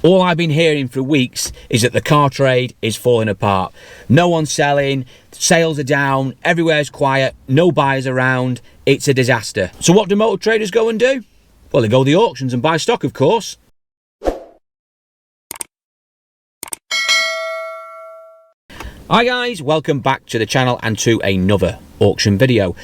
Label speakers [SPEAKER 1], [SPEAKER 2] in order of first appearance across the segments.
[SPEAKER 1] All I've been hearing for weeks is that the car trade is falling apart. No one's selling, sales are down, everywhere's quiet, no buyers around, it's a disaster. So what do motor traders go and do? Well, they go to the auctions and buy stock, of course. Hi guys, welcome back to the channel and to another auction video.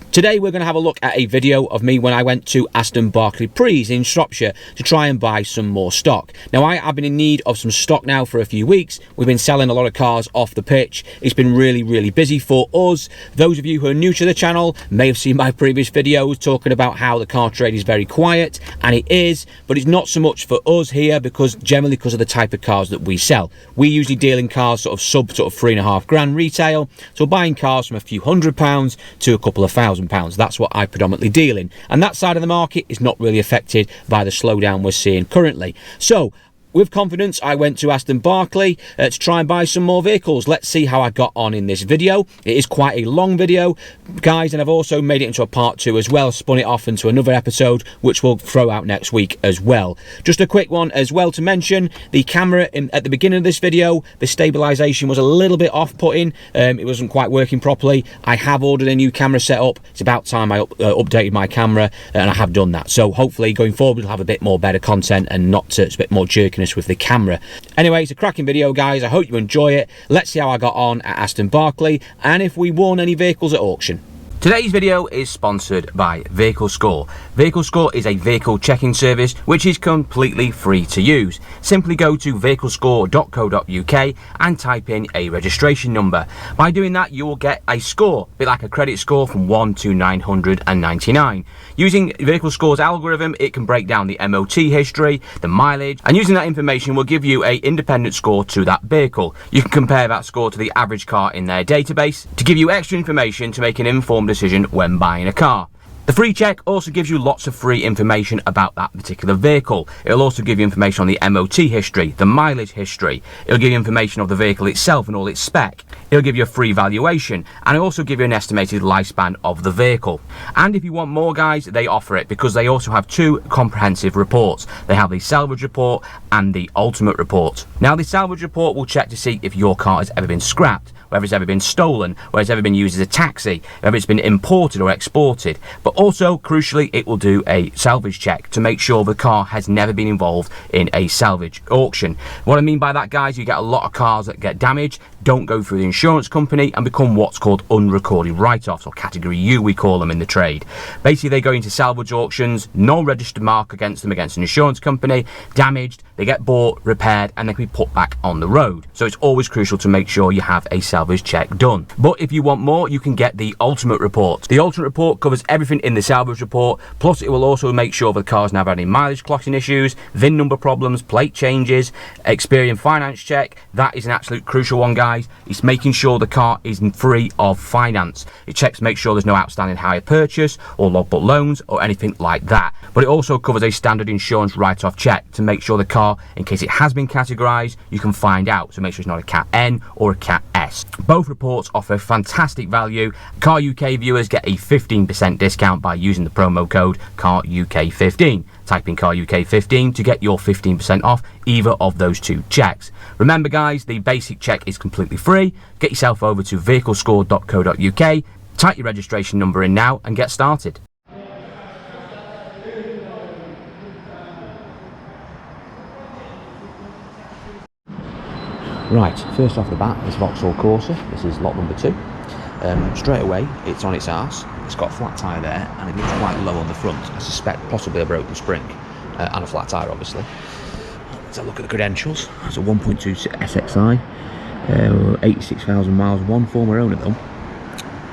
[SPEAKER 1] Today we're going to have a look at a video of me when I went to Aston Barclay Prees in Shropshire to try and buy some more stock. Now I have been in need of some stock now for a few weeks. We've been selling a lot of cars off the pitch. It's been really busy for us. Those of you who are new to the channel may have seen my previous videos talking about how the car trade is very quiet, and it is, but it's not so much for us here because of the type of cars that we sell. We usually deal in cars sub £3.5 grand retail, so buying cars from a few £100 to a couple of £1,000. That's what I predominantly deal in, and that side of the market is not really affected by the slowdown we're seeing currently. So with confidence, I went to Aston Barclay to try and buy some more vehicles. Let's see how I got on in this video. It is quite a long video, guys, and I've also made it into a part 2 as well, spun it off into another episode, which we'll throw out next week as well. Just a quick one as well to mention, the camera at the beginning of this video, the stabilisation was a little bit off-putting. It wasn't quite working properly. I have ordered a new camera setup. It's about time I updated my camera, and I have done that. So hopefully going forward we'll have a bit more better content and not a bit more jerkiness with the camera. Anyway, it's a cracking video, guys. I hope you enjoy it. Let's see how I got on at Aston Barclay and if we won any vehicles at auction. Today's video is sponsored by Vehicle Score. Vehicle Score is a vehicle checking service which is completely free to use. Simply go to vehiclescore.co.uk and type in a registration number. By doing that, you will get a score, a bit like a credit score, from 1 to 999. Using Vehicle Score's algorithm, it can break down the MOT history, the mileage, and using that information will give you an independent score to that vehicle. You can compare that score to the average car in their database to give you extra information to make an informed decision when buying a car. The free check also gives you lots of free information about that particular vehicle. It'll also give you information on the MOT history, the mileage history. It'll give you information of the vehicle itself and all its spec. It'll give you a free valuation, and it'll also give you an estimated lifespan of the vehicle. And if you want more, guys, they offer it because they also have 2 comprehensive reports. They have the salvage report and the ultimate report. Now the salvage report will check to see if your car has ever been scrapped, whether it's ever been stolen, whether it's ever been used as a taxi, whether it's been imported or exported. But also, crucially, it will do a salvage check to make sure the car has never been involved in a salvage auction. What I mean by that, guys, you get a lot of cars that get damaged, don't go through the insurance company and become what's called unrecorded write-offs, or category U we call them in the trade. Basically, they go into salvage auctions, no registered mark against them against an insurance company, damaged, they get bought, repaired, and they can be put back on the road. So it's always crucial to make sure you have a salvage check done. But if you want more, you can get the ultimate report. The ultimate report covers everything in the salvage report, plus it will also make sure the car's never had any mileage clocking issues, VIN number problems, plate changes, Experian finance check. That is an absolute crucial one, guys. It's making sure the car is free of finance. It checks to make sure there's no outstanding hire purchase or logbook loans or anything like that. But it also covers a standard insurance write-off check to make sure the car, in case it has been categorized, you can find out. So make sure it's not a Cat N or a Cat S. Both reports offer fantastic value. Car UK viewers get a 15% discount by using the promo code CARUK15. Type in CARUK15 to get your 15% off either of those 2 checks. Remember, guys, the basic check is completely free. Get yourself over to vehiclescore.co.uk, type your registration number in now and get started. Right, first off the bat is Vauxhall Corsa. This is lot number 2. Straight away, it's on its arse. It's got a flat tyre there, and it looks quite low on the front. I suspect possibly a broken spring, and a flat tyre, obviously. Let's have a look at the credentials. It's a 1.2 SXI, 86,000 miles, one former owner though.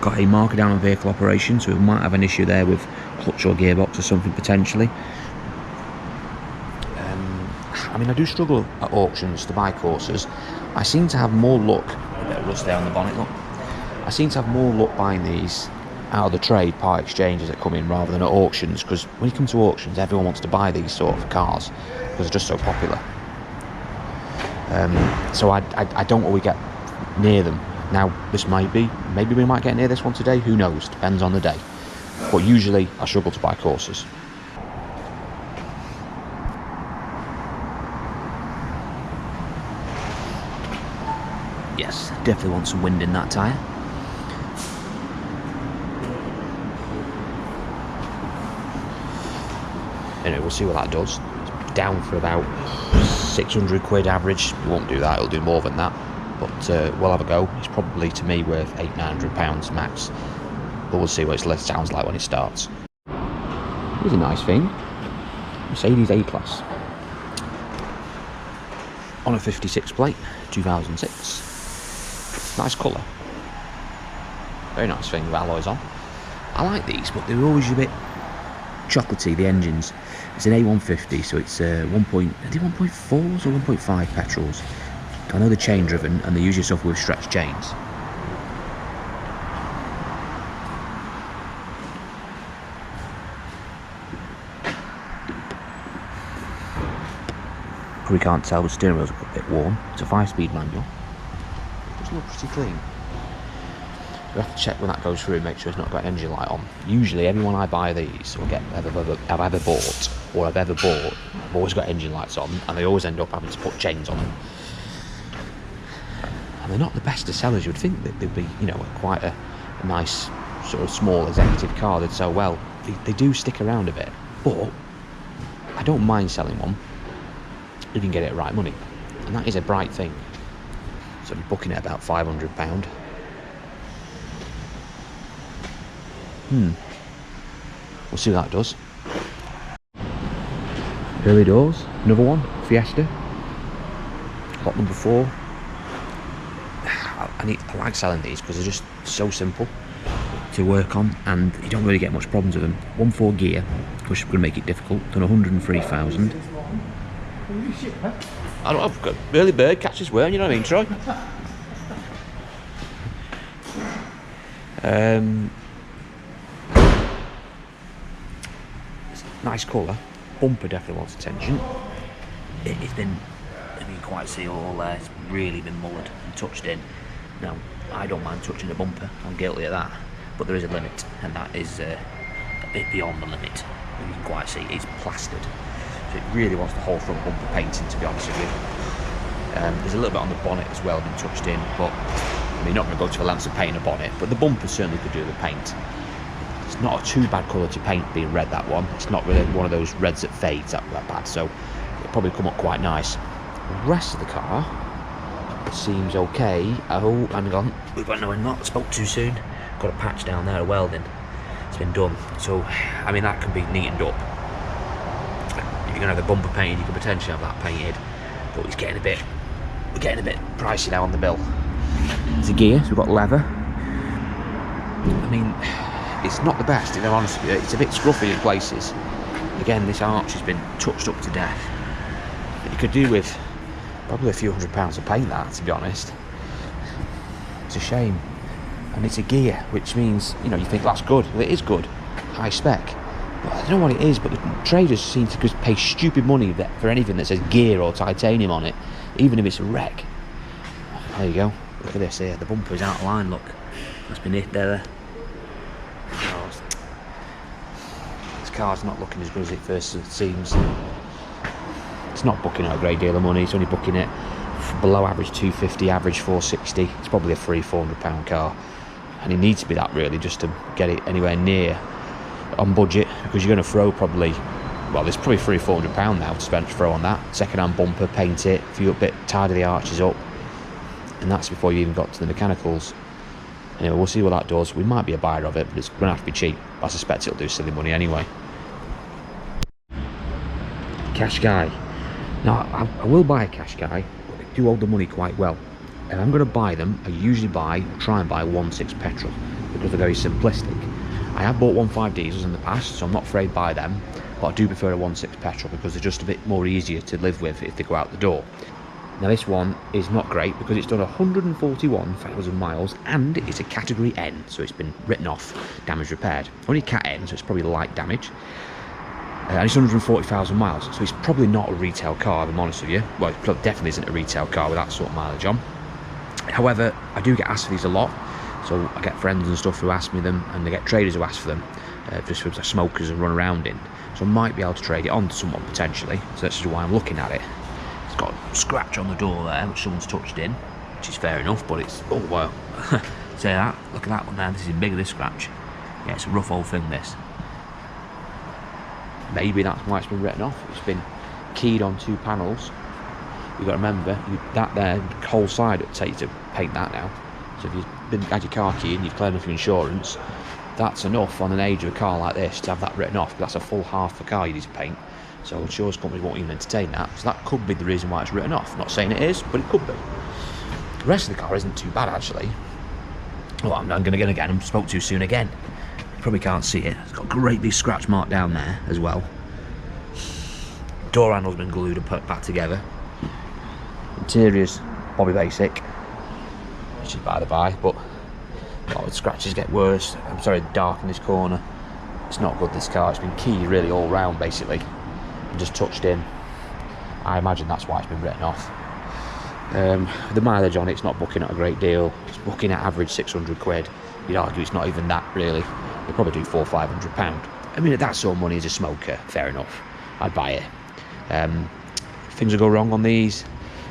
[SPEAKER 1] Got a marker down on vehicle operation, so we might have an issue there with clutch or gearbox or something potentially. I mean, I do struggle at auctions to buy Corsas. I seem to have more luck, a bit of rust there on the bonnet, look. I seem to have more luck buying these out of the trade part exchanges that come in rather than at auctions, because when you come to auctions, everyone wants to buy these sort of cars because they're just so popular. So I don't always get near them. Now, this might be, maybe we might get near this one today, who knows, depends on the day. But usually I struggle to buy Corsas. Yes, definitely want some wind in that tyre. Anyway, we'll see what that does. It's down for about 600 quid average. It won't do that, it'll do more than that. But we'll have a go. It's probably, to me, worth £800-900 max. But we'll see what it sounds like when it starts. Here's a nice thing. Mercedes A-Class. On a 56 plate, 2006. Nice colour. Very nice thing with alloys on. I like these, but they're always a bit chocolatey, the engines. It's an A150, so it's 1.4s or 1.5 petrols. I know they're chain driven and they usually suffer with stretched chains. Probably can't tell, but the steering wheel's a bit worn. It's a 5-speed manual. It does look pretty clean. We have to check when that goes through and make sure it's not got an engine light on. Usually, everyone I buy these or I've ever bought, I've always got engine lights on, and they always end up having to put chains on them. And they're not the best of sellers. You'd think that they'd be, you know, quite a nice sort of small executive car. They'd sell well. They do stick around a bit, but I don't mind selling one if you can get it at right money, and that is a bright thing. So I'm booking it about £500. We'll see what that does. Early doors, another one, Fiesta. Lot number 4. I like selling these because they're just so simple to work on, and you don't really get much problems with them. 1.4 gear, which is going to make it difficult. Done 103,000. I don't have got early bird catches worm, you know what I mean, Troy? Nice colour. Bumper definitely wants attention. It's been, I mean, quite see all there. It's really been mullered and touched in. Now, I don't mind touching the bumper. I'm guilty of that. But there is a limit, and that is a bit beyond the limit. You can quite see it's plastered. So it really wants the whole front bumper painting, to be honest with you. There's a little bit on the bonnet as well, been touched in, but I mean, not going to go to the lengths of painting a bonnet, but the bumper certainly could do the paint. It's not a too bad colour to paint, being red, that one. It's not really one of those reds that fades that bad, so it'll probably come up quite nice. The rest of the car seems okay. Oh, hang on, we've got no end lock, spoke too soon. Got a patch down there, a welding. It's been done, so I mean, that can be neatened up. If you're going to have the bumper painted, you could potentially have that painted, but we're getting a bit pricey now on the bill. It's a gear, so we've got leather. I mean, it's not the best, if I'm honest with you. It's a bit scruffy in places. Again, this arch has been touched up to death. You could do with probably a few £100 to paint that, to be honest. It's a shame. And it's a gear, which means, you know, you think that's good. Well, it is good, high spec. But I don't know what it is, but the traders seem to just pay stupid money for anything that says gear or titanium on it, even if it's a wreck. There you go. Look at this here. The bumper is out of line, look. That's been hit there. Oh, this car's not looking as good as it first seems. It's not booking out a great deal of money. It's only booking it below average 250, average 460. It's probably a £300-400 car. And it needs to be that, really, just to get it anywhere near on budget, because you're going to throw probably, well, there's probably £300-400 now to spend to throw on that. Second-hand bumper, paint it, a few bit, tidy the arches up, and that's before you even got to the mechanicals. Anyway, we'll see what that does. We might be a buyer of it, but it's going to have to be cheap. I suspect it'll do silly money anyway. Cash guy. Now, I will buy a cash guy, but they do hold the money quite well. If I'm going to buy them, I usually try and buy 1.6 petrol, because they're very simplistic. I have bought 1.5 diesels in the past, so I'm not afraid by them, but I do prefer a 1.6 petrol because they're just a bit more easier to live with if they go out the door. Now this one is not great because it's done 141,000 miles and it's a category N, so it's been written off, damage repaired. Only cat N, so it's probably light damage. And it's 140,000 miles, so it's probably not a retail car, if I'm honest with you. Well, it definitely isn't a retail car with that sort of mileage on. However, I do get asked for these a lot. So I get friends and stuff who ask me them, and I get traders who ask for them, just for smokers and run around in. So I might be able to trade it on to someone potentially. So that's just why I'm looking at it. It's got a scratch on the door there, which someone's touched in. which is fair enough, but it's, oh wow. Say that, look at that one there, this is bigger, this scratch. Yeah, it's a rough old thing, this. Maybe that's why it's been written off. It's been keyed on 2 panels. You've got to remember, that there, the whole side it takes to paint that now. So if you've had your car key and you've cleared off your insurance, that's enough on an age of a car like this to have that written off, because that's a full half a car you need to paint. So insurance companies won't even entertain that. So that could be the reason why it's written off. Not saying it is, but it could be. The rest of the car isn't too bad, actually. Oh, I'm going to go again. I spoke too soon again. You probably can't see it. It's got a great big scratch mark down there as well. Door handle's been glued and put back together. Interior's Bobby Basic, which is by the by, but the scratches get worse. I'm sorry, dark in this corner. It's not good, this car. It's been keyed really all round, basically, and just touched in. I imagine that's why it's been written off. The mileage on it's not booking at a great deal. It's booking at average 600 quid. You'd argue it's not even that, really. You'll probably do £400 or £500. I mean, at that sort of money as a smoker, fair enough. I'd buy it. Things will go wrong on these.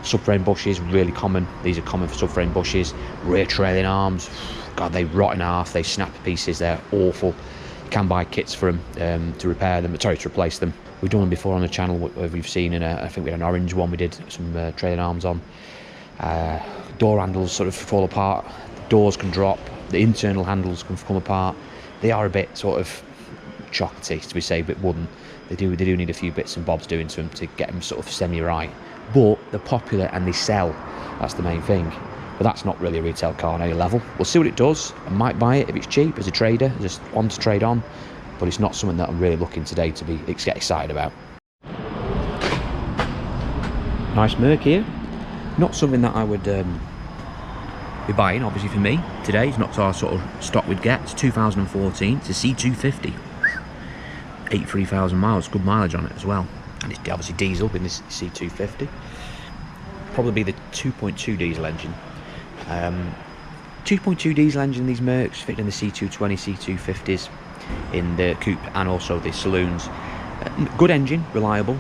[SPEAKER 1] Subframe bushes, really common. These are common for subframe bushes. Rear trailing arms, God, they rot in half. They snap to pieces. They're awful. You can buy kits for them to repair them. Sorry, to replace them. We've done them before on the channel. We've seen, I think we had an orange one. We did some trailing arms on. Door handles sort of fall apart. The doors can drop. The internal handles can come apart. They are a bit sort of chocolatey, to be safe, a bit wooden. They do need a few bits and bobs doing to them to get them sort of semi-right. But they're popular and they sell. That's the main thing. But that's not really a retail car on any level. We'll see what it does. I might buy it if it's cheap as a trader, just one to trade on. But it's not something that I'm really looking today to get excited about. Nice Merc here. Not something that I would be buying, obviously, for me today. It's not our sort of stock we'd get. It's 2014. It's a C250. 83,000 miles. Good mileage on it as well. And it's obviously diesel in this C250. Probably be the 2.2 diesel engine. 2.2 diesel engine, these Mercs fit in the C220, C250s in the coupe and also the saloons. Good engine, reliable.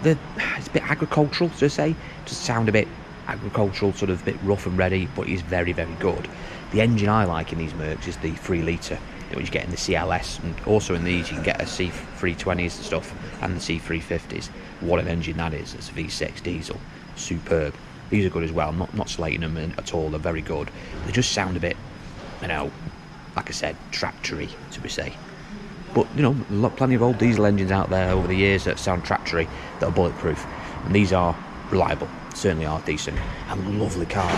[SPEAKER 1] It's a bit agricultural, to say. Just sound a bit agricultural, sort of a bit rough and ready, but it's very, very good. The engine I like in these Mercs is the 3 litre. Which you get in the CLS, and also in these you can get a C320s and stuff, and the C350s. What an engine that is! It's a V6 diesel, superb. These are good as well. Not slating them at all. They're very good. They just sound a bit, you know, like I said, tractory, to be say. But you know, plenty of old diesel engines out there over the years that sound tractory, that are bulletproof, and these are reliable. Certainly are decent and lovely car.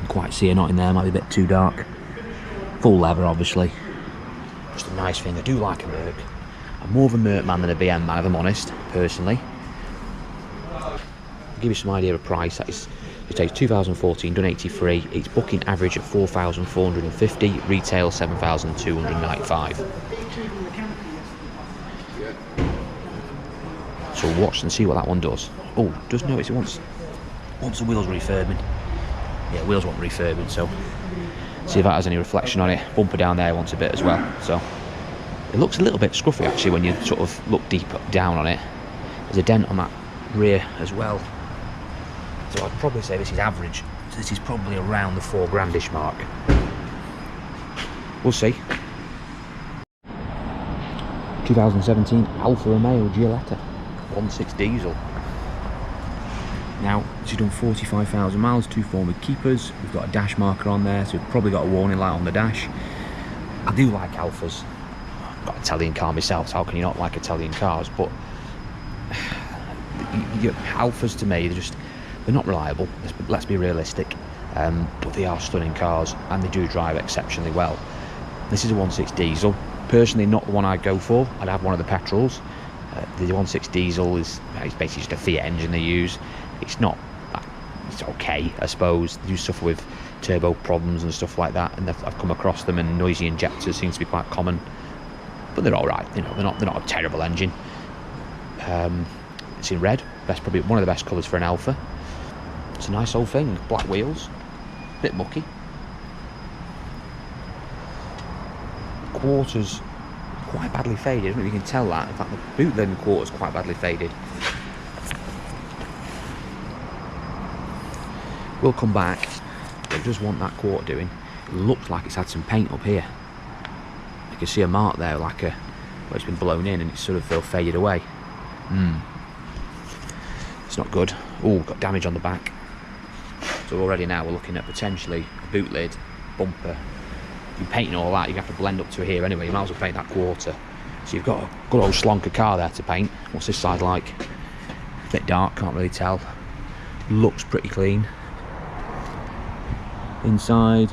[SPEAKER 1] Quite see a knot in there, might be a bit too dark. Full leather, obviously. Just a nice thing. I do like a Merc. I'm more of a Merc man than a BM man, if I'm honest, personally. I'll give you some idea of price. That is, it takes 2014, done 83. It's booking average at 4,450, retail 7,295. So watch and see what that one does. Oh, does notice it wants the wheels refurbing. Yeah, wheels want refurbing, so see if that has any reflection on it. Bumper down there wants a bit as well, so it looks a little bit scruffy actually when you sort of look deep down on it. There's a dent on that rear as well, so I'd probably say this is average. So this is probably around the £4,000-ish mark. We'll see. 2017 Alfa Romeo Giulietta 1.6 diesel. Now, she's done 45,000 miles, 2 forward keepers. We've got a dash marker on there, so we've probably got a warning light on the dash. I do like Alfas. I've got an Italian car myself, so how can you not like Italian cars? But Alfas, to me, they're not reliable. Let's be realistic. But they are stunning cars, and they do drive exceptionally well. This is a 1.6 diesel. Personally, not the one I'd go for. I'd have one of the petrols. The 1.6 diesel is basically just a Fiat engine they use. It's okay, I suppose. They do suffer with turbo problems and stuff like that, and I've come across them, and noisy injectors seems to be quite common. But they're all right, you know. They're not a terrible engine. It's in red. That's probably one of the best colours for an Alfa. It's a nice old thing. Black wheels, a bit mucky. Quarters quite badly faded. I don't know if you can tell that. In fact, the boot lid quarters quite badly faded. We'll come back. It does want that quarter doing. It looks like it's had some paint up here. You can see a mark there, like where it's been blown in and it's sort of faded away. It's not good. Oh, got damage on the back. So already now we're looking at potentially a boot lid, bumper. You're painting all that, you have to blend up to here anyway. You might as well paint that quarter. So you've got a good old slonker car there to paint. What's this side like? A bit dark, can't really tell. Looks pretty clean. Inside,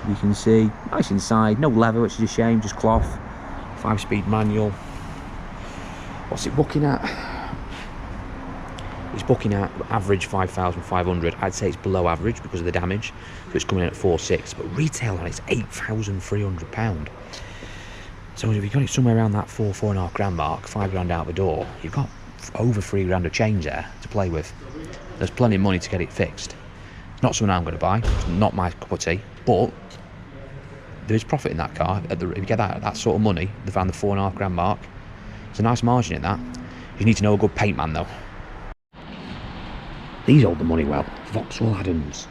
[SPEAKER 1] you can see, nice inside, no leather, which is a shame, just cloth. 5-speed manual. What's it booking at? It's booking at average 5,500. I'd say it's below average because of the damage, so it's coming in at 4,600, but retail on it's £8,300. So if you got it somewhere around that 4.5 grand mark, £5 out the door, you've got over £3 of change there to play with. There's plenty of money to get it fixed. Not something I'm going to buy, it's not my cup of tea, but there is profit in that car. If you get that sort of money, around the 4.5 grand mark, it's a nice margin in that. You need to know a good paint man though. These hold the money well. Vauxhall Adams.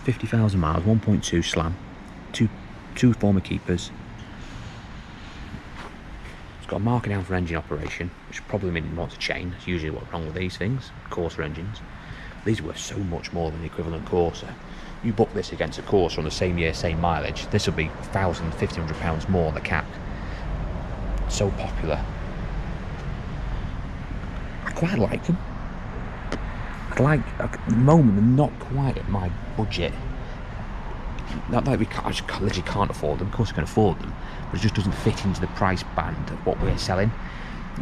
[SPEAKER 1] 50,000 miles, 1.2 slam, two former keepers. It's got a marker down for engine operation, which probably means it wants a chain. That's usually what's wrong with these things, Corsa engines. These are worth so much more than the equivalent Corsa. You book this against a Corsa on the same year, same mileage, this will be £1,000, £1,500 more on the cap. So popular. I quite like them. At the moment, they're not quite at my budget. Not that I just literally can't afford them. Of course I can afford them, but it just doesn't fit into the price band of what we're selling.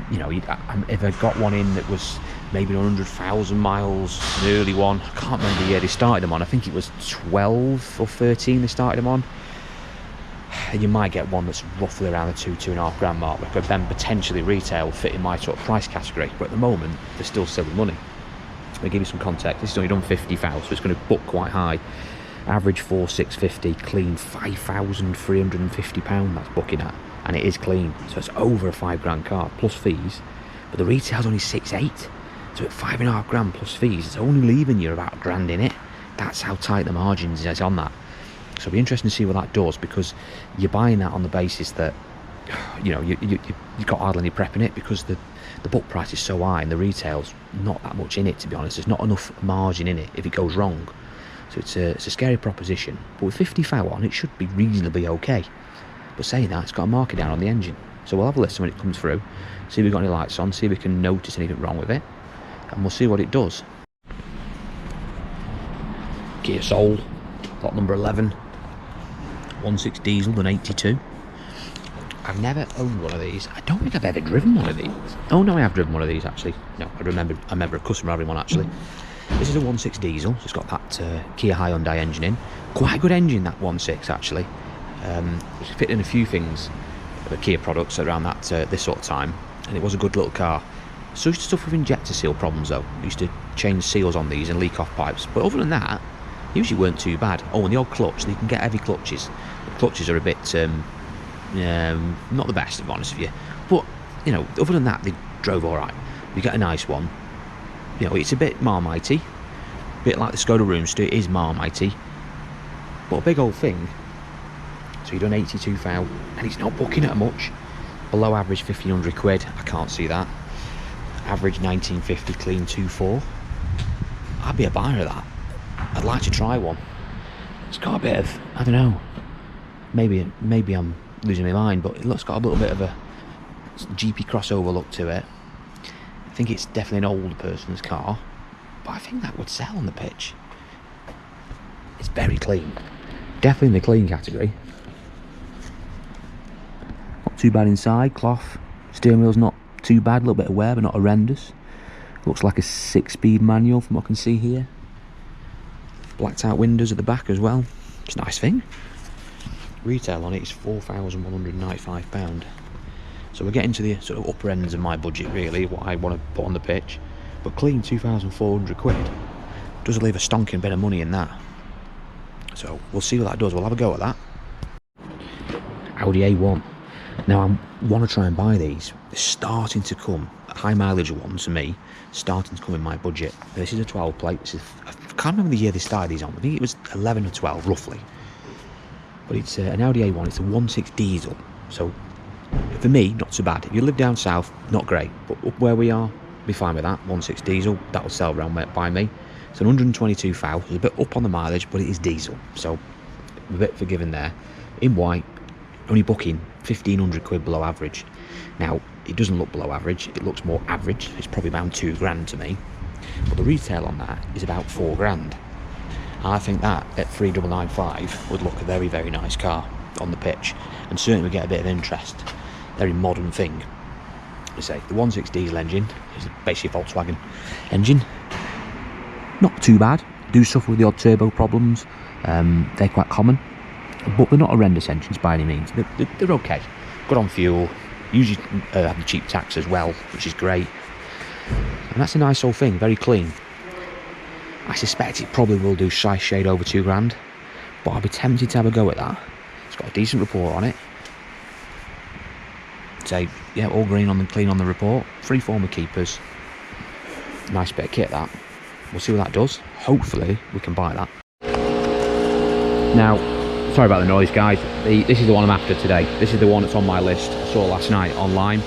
[SPEAKER 1] You know, if I got one in that was maybe 100,000 miles, an early one, I can't remember the year they started them on. I think it was 12 or 13 they started them on. And you might get one that's roughly around the 2.5 grand mark, which could then potentially retail fit in my sort of price category. But at the moment, they're still silly money. Let me give you some context. This is only done 50,000, so it's going to book quite high. Average 4,650, clean £5,350 that's booking at, and it is clean, so it's over a £5 grand car plus fees, but the retail's only 6,800, so at 5.5 grand plus fees, it's only leaving you about £1 grand in it. That's how tight the margins is on that. So it'll be interesting to see what that does, because you're buying that on the basis that, you know, you've got hardly any prep in it, because the book price is so high and the retail's not that much in it, to be honest. There's not enough margin in it if it goes wrong. So it's a scary proposition, but with 50,000 on, it should be reasonably okay. But saying that, it's got a marker down on the engine, so we'll have a listen when it comes through, see if we've got any lights on, see if we can notice anything wrong with it, and we'll see what it does. Kia Soul, lot number 11, 1.6 diesel, done 82. I've never owned one of these. I don't think I've ever driven one of these. Oh no, I have driven one of these actually. No, I remember a customer having one actually. This is a 1.6 diesel, so it's got that Kia Hyundai engine in. Quite a good engine, that 1.6 actually. It's fit in a few things, the Kia products around that this sort of time, and it was a good little car. So used to stuff with injector seal problems though. Used to change seals on these and leak off pipes, but other than that, usually weren't too bad. Oh, and the odd clutch, you can get heavy clutches. The clutches are a bit not the best, to be honest with you, but you know, other than that, they drove all right. You get a nice one. You know, it's a bit marmitey, a bit like the Skoda Roomster. It is marmitey, but a big old thing. So you've done 82,000, and it's not booking at much. Below average 1,500 quid. I can't see that. Average 1950, clean 2.4. I'd be a buyer of that. I'd like to try one. It's got a bit of, I don't know, maybe I'm losing my mind, but it's got a little bit of a GP crossover look to it. I think it's definitely an old person's car, but I think that would sell on the pitch. It's very clean, definitely in the clean category. Not too bad inside, cloth. Steering wheel's not too bad, a little bit of wear but not horrendous. Looks like a 6-speed manual from what I can see here. Blacked out windows at the back as well. It's a nice thing. Retail on it is £4,195. So we're getting to the sort of upper ends of my budget really, what I want to put on the pitch. But clean 2,400 quid does leave a stonking bit of money in that. So we'll see what that does. We'll have a go at that. Audi A1. Now I want to try and buy these. They're starting to come. High mileage ones for me, starting to come in my budget. This is a 12 plate. This is, I can't remember the year they started these on. I think it was 11 or 12 roughly. But it's an Audi A1. It's a 1.6 diesel. So for me, not so bad. If you live down south, not great. But up where we are, be fine with that. 1.6 diesel, that'll sell around by me. It's an 122,000. It's a bit up on the mileage, but it is diesel. So I'm a bit forgiven there. In white, only booking 1,500 quid below average. Now, it doesn't look below average. It looks more average. It's probably around 2 grand to me. But the retail on that is about 4 grand. I think that at 3,995 would look a very, very nice car on the pitch, and certainly would get a bit of interest. Very modern thing. I say the 1.6 diesel engine is basically a Volkswagen engine. Not too bad. Do suffer with the odd turbo problems. They're quite common, but they're not horrendous engines by any means. They're okay. Good on fuel. Usually have the cheap tax as well, which is great. And that's a nice old thing. Very clean. I suspect it probably will do shy shade over 2 grand, but I'll be tempted to have a go at that. It's got a decent report on it. Say, yeah, all green on the clean on the report. Free former keepers. Nice bit of kit that. We'll see what that does. Hopefully we can buy that. Now, sorry about the noise, guys. This is the one I'm after today. This is the one that's on my list. I saw last night online.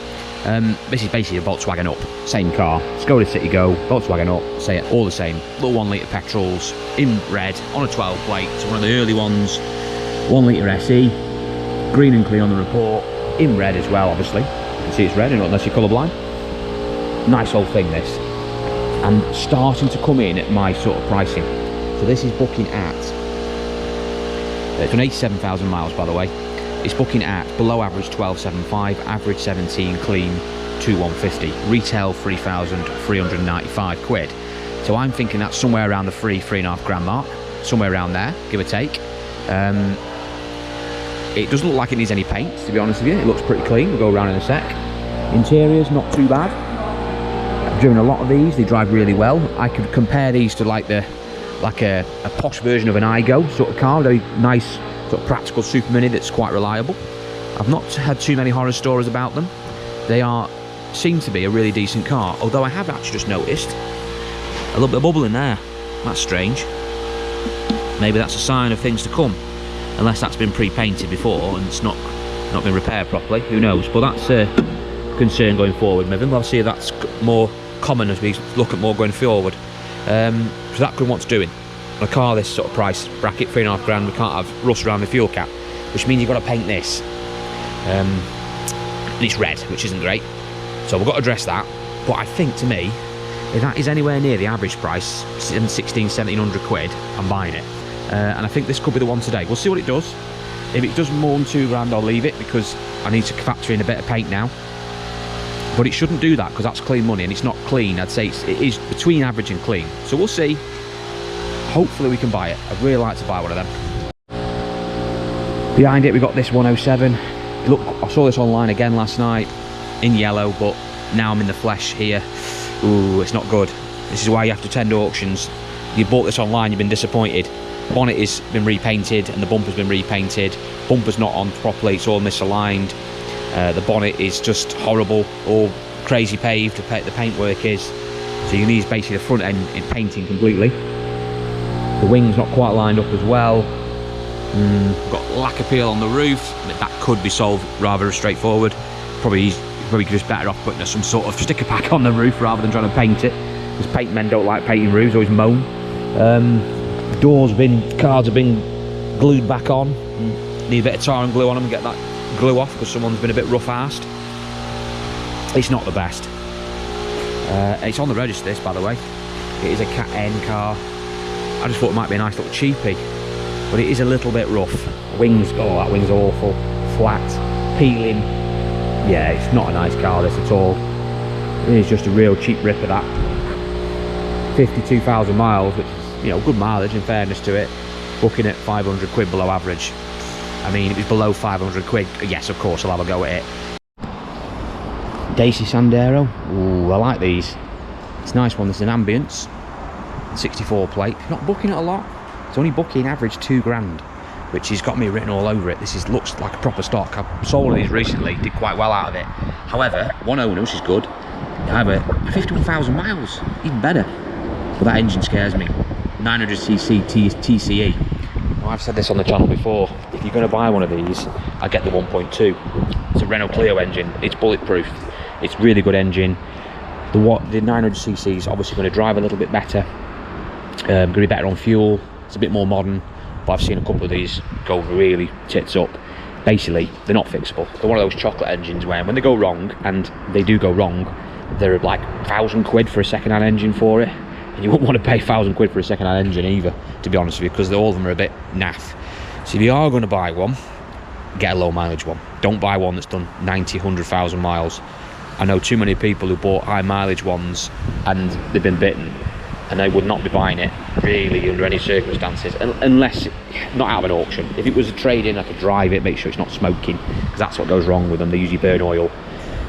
[SPEAKER 1] This is basically a Volkswagen Up, same car, Skoda Citigo, Volkswagen Up, say it all the same, little 1 litre petrols, in red, on a 12 plate, it's one of the early ones, 1 litre SE, green and clean on the report, in red as well obviously, you can see it's red unless you're colourblind. Nice old thing this, and starting to come in at my sort of pricing. So this is booking at, it's on 87,000 miles by the way. It's booking at below average 1275, average 17 clean 2150, retail 3,395 quid. So I'm thinking that's somewhere around the 3.5 grand mark, somewhere around there, give or take. It doesn't look like it needs any paint, to be honest with you. It looks pretty clean. We'll go around in a sec. Interior's not too bad. I've driven a lot of these. They drive really well. I could compare these to like a posh version of an Igo sort of car, very nice. Sort of practical super mini that's quite reliable. I've not had too many horror stories about them. They seem to be a really decent car, although I have actually just noticed a little bit of bubble in there. That's strange. Maybe that's a sign of things to come, unless that's been pre-painted before and it's not been repaired properly. Who knows? But that's a concern going forward. Maybe we'll see if that's more common as we look at more going forward. So that could what's doing. A car this sort of price bracket, 3.5 grand, we can't have rust around the fuel cap, which means you've got to paint this. And it's red, which isn't great. So we've got to address that. But I think, to me, if that is anywhere near the average price, 1,700 quid, I'm buying it. And I think this could be the one today. We'll see what it does. If it does more than 2 grand, I'll leave it, because I need to factor in a bit of paint now. But it shouldn't do that, because that's clean money, and it's not clean. I'd say it is between average and clean. So we'll see. Hopefully we can buy it. I'd really like to buy one of them. Behind it we've got this 107. Look, I saw this online again last night in yellow, but now I'm in the flesh here. Ooh, it's not good. This is why you have to attend auctions. You bought this online, you've been disappointed. Bonnet has been repainted and the bumper's been repainted. Bumper's not on properly, it's all misaligned. The bonnet is just horrible, all crazy paved, the paintwork is. So you need basically the front end in painting completely. The wing's not quite lined up as well. Got lacquer peel on the roof. That could be solved rather straightforward. Probably just better off putting some sort of sticker pack on the roof rather than trying to paint it, because paint men don't like painting roofs, always moan. Cards have been glued back on. Need a bit of tar and glue on them and get that glue off, because someone's been a bit rough-arsed. It's not the best. It's on the register, this, by the way. It is a Cat N car. I just thought it might be a nice little cheapie, but it is a little bit rough. Wings, oh, that wing's awful. Flat, peeling. Yeah, it's not a nice car, this, at all. It is just a real cheap rip of that. 52,000 miles, which is, you know, good mileage in fairness to it. Booking at 500 quid below average. I mean, if it's below 500 quid, yes, of course, I'll have a go at it. Daisy Sandero. Ooh, I like these. It's a nice one. There's an ambience. 64 plate. Not booking it a lot. It's only booking average 2 grand. which has got me written all over it. This looks like a proper stock. I sold one of these recently, did quite well out of it. However, one owner, which is good. I have a 51,000 miles, even better. But that engine scares me. 900cc TCE. Now, I've said this on the channel before. If you're going to buy one of these, I get the 1.2. It's a Renault Clio engine. It's bulletproof. It's really good engine. The 900cc is obviously going to drive a little bit better. Going to be better on fuel. It's a bit more modern. But I've seen a couple of these go really tits up. Basically, they're not fixable. They're one of those chocolate engines where when they go wrong, and they do go wrong, they're like £1,000 for a second-hand engine for it. And you wouldn't want to pay £1,000 for a second-hand engine either, to be honest with you, because all of them are a bit naff. So if you are going to buy one, get a low mileage one. Don't buy one that's done 90, 100,000 miles. I know too many people who bought high mileage ones and they've been bitten, and they would not be buying it really under any circumstances, unless not out of an auction. If it was a trade-in, I could drive it, make sure it's not smoking, because that's what goes wrong with them. They usually burn oil,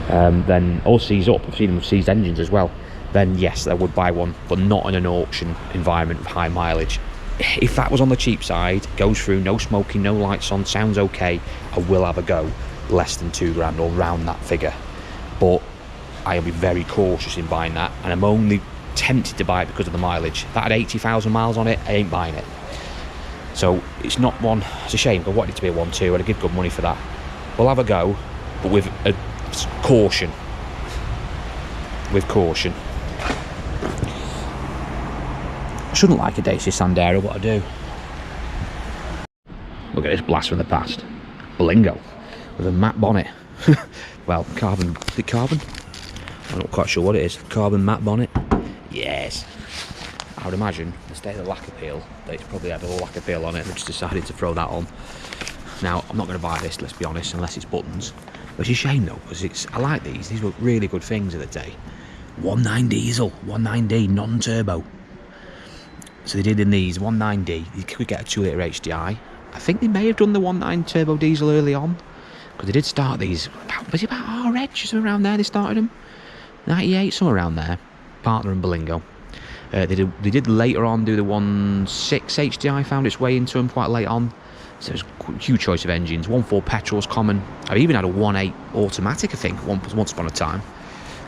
[SPEAKER 1] then or seize up. I've seen them with seized engines as well. Then yes, I would buy one, but not in an auction environment with high mileage. If that was on the cheap side, goes through, no smoking, no lights on, sounds okay, I will have a go. Less than £2,000 or round that figure. But I'll be very cautious in buying that, and I'm only tempted to buy it because of the mileage. If that had 80,000 miles on it, I ain't buying it. So it's not one. It's a shame. I wanted it to be a 1.2, and I'd give good money for that. We'll have a go, but with a caution. With caution. I shouldn't like a Dacia Sandero, but I do. Look at this blast from the past. Blingo with a matte bonnet. Well, carbon. Is it carbon? I'm not quite sure what it is. Carbon matte bonnet. Yes. I would imagine, instead of the lacquer peel, that it's probably had a lacquer peel on it and they just decided to throw that on. Now, I'm not going to buy this, let's be honest, unless it's buttons. Which is a shame though, because I like these. These were really good things of the day. 1.9 diesel, 1.9D, non-turbo. So they did in these 1.9D. You could get a 2 litre HDI. I think they may have done the 1.9 turbo diesel early on, because they did start these. Was it about our edge or something around there? They started them 98, somewhere around there. Partner and Berlingo. They did later on do the 1.6 HDI. Found its way into them quite late on. So there's a huge choice of engines. 1.4 petrol's common. I've even had a 1.8 automatic, I think, once upon a time.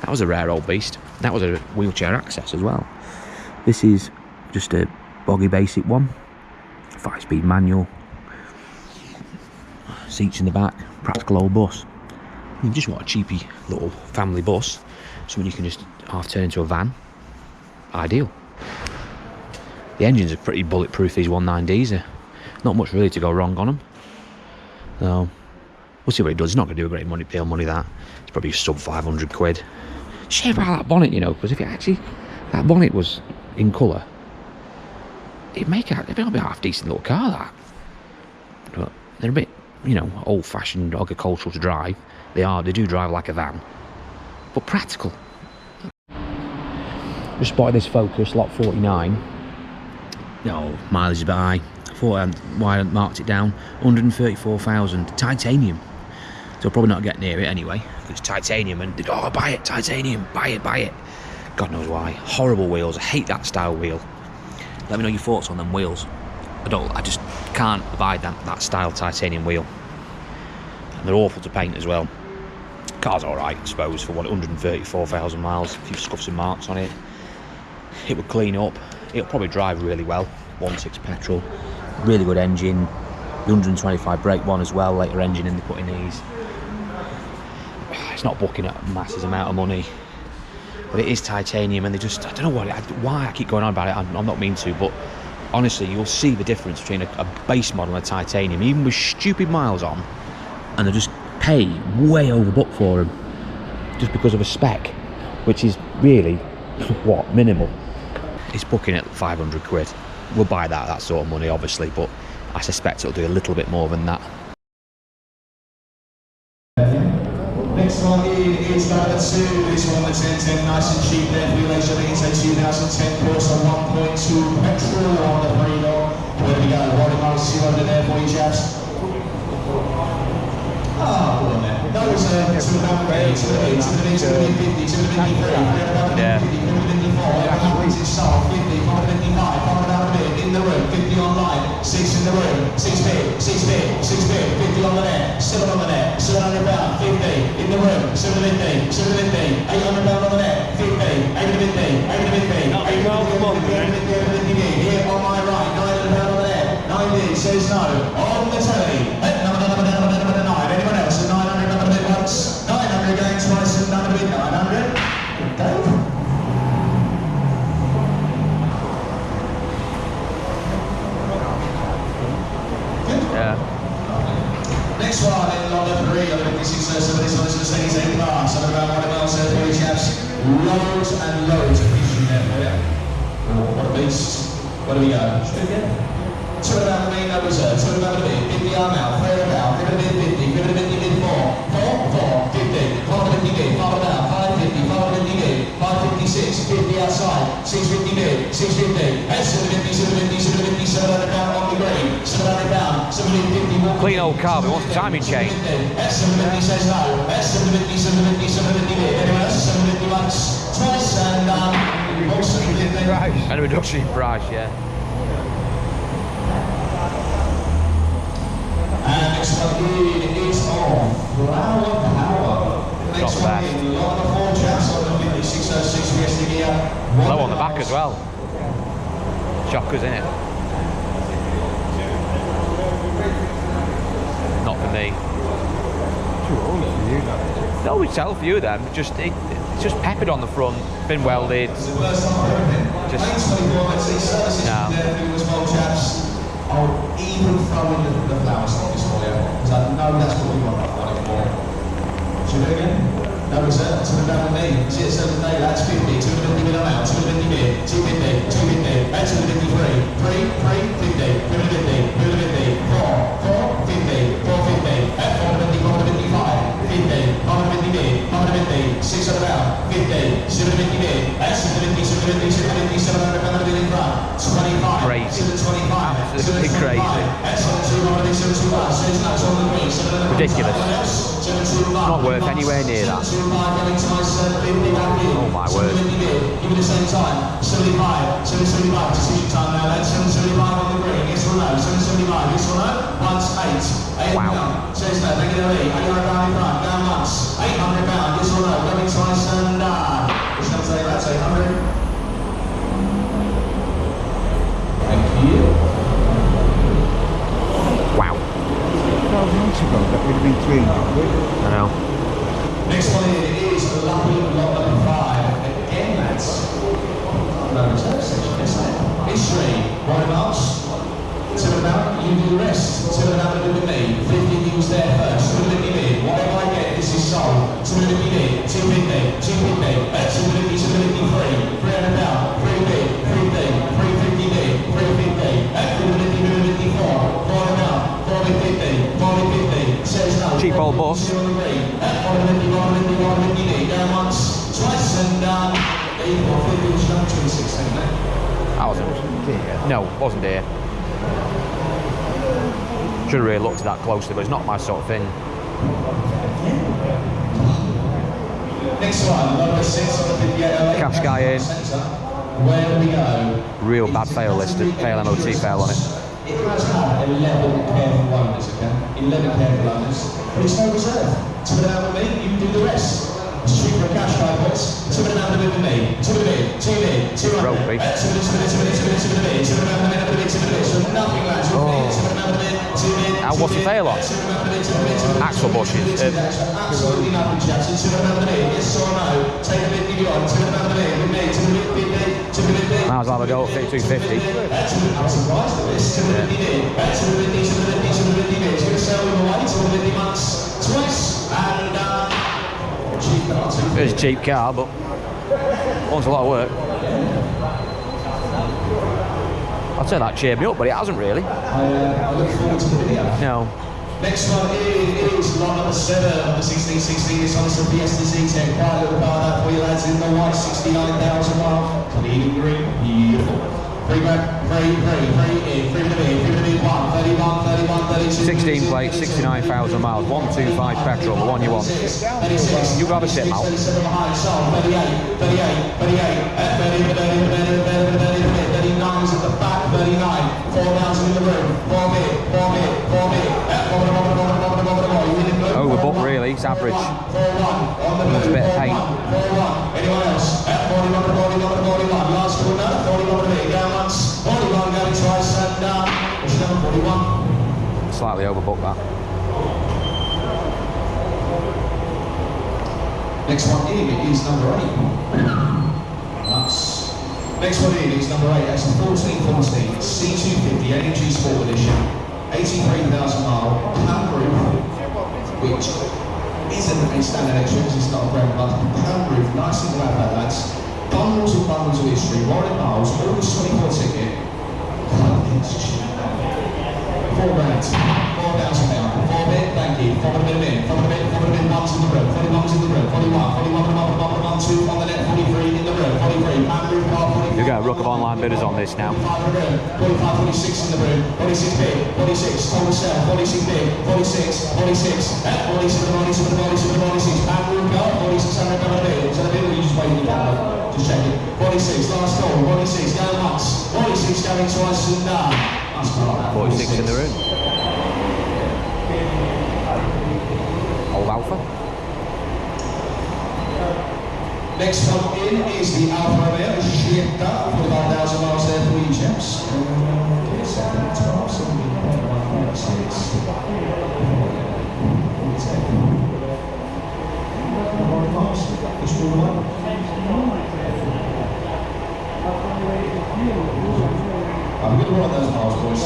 [SPEAKER 1] That was a rare old beast. That was a wheelchair access as well. This is just a boggy basic one. 5-speed manual. Seats in the back. Practical old bus. You just want a cheapy little family bus. Something you can just half turn into a van. Ideal. The engines are pretty bulletproof, these 1.9Ds. Not much really to go wrong on them. So we'll see what it does. It's not going to do a great money that. It's probably sub 500 quid. Shame about that bonnet, you know, because if it actually, that bonnet was in colour, it'd be a half decent little car, that. But they're a bit, you know, old-fashioned, agricultural to drive. They do drive like a van, but practical. Just spotted this Focus, lot 49. No, mileage is a bit high. Why I marked it down? 134,000. Titanium. So I'll probably not get near it anyway. It's titanium, and they go, oh, buy it, titanium, buy it. God knows why. Horrible wheels. I hate that style wheel. Let me know your thoughts on them wheels. I just can't abide that style titanium wheel. And they're awful to paint as well. Car's alright, I suppose, for 134,000 miles. A few scuffs and marks on it. It would clean up. It'll probably drive really well. 1.6 petrol. Really good engine. The 125 brake one as well. Later engine in, they put in these. It's not booking at a massive amount of money. But it is titanium, and they just, I don't know why I keep going on about it. I'm not mean to, but honestly, you'll see the difference between a base model and a titanium, even with stupid miles on, and they just pay way overbook for them just because of a spec, which is really what, minimal. It's booking at 500 quid. We'll buy that sort of money, obviously, but I suspect it'll do a little bit more than that.
[SPEAKER 2] Next one is number 2. This one that's in nice and cheap there for you, ladies and gentlemen. It's a 2010 Corsa 1.2 petrol on the radar. Where we go? Rolling miles 200 there for you, chaps. Ah, put on there. That was to the back, to the mid, to the mid, to the mid 50, to the mid 53,
[SPEAKER 1] Yeah.
[SPEAKER 2] 50, 54, 50, 55, 59, 5 down a bit, in the room, 50 online, 6 in the room, 6 bid, 6 bid, 6 bid, 50 on the net, 7 on the net, 700 pound, 50 in the room, 750, 750, 800 pound on the net, 50, 850, 850, 850, here on my right, 900 pound on the net, 90 says no, on the telly, number 9, anyone else, 900 number bid once, 900 going twice, and number bid 900, Dave?
[SPEAKER 1] Yeah.
[SPEAKER 2] Next one in lot number 3, number 56, so this one is Mercedes A-Class, so around 1 mile, so 3 chaps, loads and loads of history there for you. What a beast. Where do we go? Should we go? 2 about the main, no reserve, 2 about the bid, 50 arm out, 3 about, 50 bid, 50, 50 bid, 50 bid, 4, 50, 550 bid, 5 about, 550, 550 bid, 556, 50 outside, 650 bid, 650, and 750, 750, 750, 700 pound on the green, 700 pound, 750,
[SPEAKER 1] Clean old car, but wants a timing chain.
[SPEAKER 2] 750 says no, 750, 750, 750 bid, anyone else, 750 once, twice, and also 50.
[SPEAKER 1] And a reduction in price, yeah.
[SPEAKER 2] And next one in is on Flower Power. Next one in, lot number 4 chaps on the 5606 Fiesta gear.
[SPEAKER 1] Low on the back as well. Shockers, innit? Not for me. No, we sell a few of them. It's just peppered on the front, been welded. Just no.
[SPEAKER 2] I'll even throw in the flower stockings for you, because I know that's what we want for. Should we do it again? No reserve, 2 down with me. See it 7 day, that's 50, 250 bid out, 250 bid, 250, 250, that's 253, 3, 3, 50, 250, 4, 50, 450, at 450, 455, 50, 450 bid, 450, 600 out, 50, 750 bid, that's 750, 750, 700, 700 bid in front, 25,
[SPEAKER 1] crazy.
[SPEAKER 2] 25,
[SPEAKER 1] Absolutely crazy. Ridiculous. Not worth anywhere near that. Oh my word.
[SPEAKER 2] Give it the same time. 75, 775, decision time now. That's 775 on the green. Yes or no? 775, yes or no? Once, 8. 8
[SPEAKER 1] wow.
[SPEAKER 2] Says no, thank you, Lee. 800 pound in front, down once. 800 pound, yes or no? Going twice and which number say that's 800? Thank you.
[SPEAKER 1] Wow.
[SPEAKER 3] 12 months ago, that would have been 300 quid.
[SPEAKER 1] I know.
[SPEAKER 2] Next one is lucky lot number 5. Again, that's no reserve section, isn't it? History, 1 miles. 2 about, you do the rest. 2 about to do with me. 50 news there first. 250 bid. Whatever I get, this is sold. 250 bid. 250. 250. 250. 250. 300 pound. 3 bid. 3 bid. 350 bid. 350. 350. 4. 4 about. 450. 450. Says no.
[SPEAKER 1] Cheap old bus.
[SPEAKER 2] 450. 450. 450. Down once. Twice and 450. Which number 26, ain't it?
[SPEAKER 1] I wasn't. No, wasn't here. Should have really looked at that closely, but it's not my sort of thing.
[SPEAKER 2] Next one, number 6 on the 58.
[SPEAKER 1] Cash guy in.
[SPEAKER 2] Where do we go?
[SPEAKER 1] Real bad fail listed. Fail MOT fail on it.
[SPEAKER 2] It has had 11 careful owners, okay? 11 careful owners. But it's no reserve. 2 it out with me, you do the rest. Street for a cash guy, boys. 2 it out with me. 2 bid, 2 bid, 200. 2 bid, 2 bid, 2 bid, 2 bid, 2 bid, 2 bid, 2 bid, 2 bid, 2 bid, so nothing lads. 2 bid, 2 bid, 2 bid.
[SPEAKER 1] And what's the fail on? Axle bushes.
[SPEAKER 2] Absolutely nothing, chaps. 2 bid, yes or no? Take a bit, give you on. 2 bid, with me. 2 bid, 2 bid.
[SPEAKER 1] Might as well have a go at 250.
[SPEAKER 2] I'm surprised at this. 250 bid. 250, 250, 250 bid. You're going to sell them away 250 months twice. And cheap car too.
[SPEAKER 1] It's a cheap car, but wants a lot of work. I'd say that cheered me up, but it hasn't really.
[SPEAKER 2] I look forward to the video.
[SPEAKER 1] No.
[SPEAKER 2] Next one is lot number 7 on the 1616. This one is the Fiesta Z10. Quite a little car there for you lads in the white 69,000 mile. Clean and green. Beautiful. 3 back, 3 in, 3 to be, 1, 31, 31, 32.
[SPEAKER 1] 16 plates, 69,000 miles, 125 petrol, the one you want. You grab a sit out.
[SPEAKER 2] 38, 38, 38, 39 is at the back, 39, 4,000 in the room,
[SPEAKER 1] average. Needs a bit of paint.
[SPEAKER 2] Anyone else? 41, last corner, 41 minute, down once, 41 going twice, and it's number 41.
[SPEAKER 1] Slightly overbooked that.
[SPEAKER 2] Next one in is number 8. Nice. Next one in is number 8. That's a 1414 C250 AMG Sport Edition, 83,000 mile pan roof, which isn't a standard extra because it's not a brand but pan roof, nice and glad that lads. Bundles and bundles of history, warranted miles, August 24 ticket. 4 grand, £4,000, 4 bit, thank you, 4 bit, 4 bit, mums in the room, 40 mums in the room, 41, 2 on the net, 43 in the room, 43, pan roof car, 44.
[SPEAKER 1] You've got a ruck of online bidders on this now.
[SPEAKER 2] 45 46 in the room, 46 big, 46, total sell, 46 big, 46, 46, 47, 46, pan roof car, 46, $100 bid, is that a bid or you just waiting it out? Just check it. 46, last call, 46, going once, 46 going twice, and
[SPEAKER 1] 46 in the room. Old Alpha.
[SPEAKER 2] Next one in is the Alfa Romeo Scietta, 45,000 miles there for you chaps. 7, I'm going to run those miles, boys.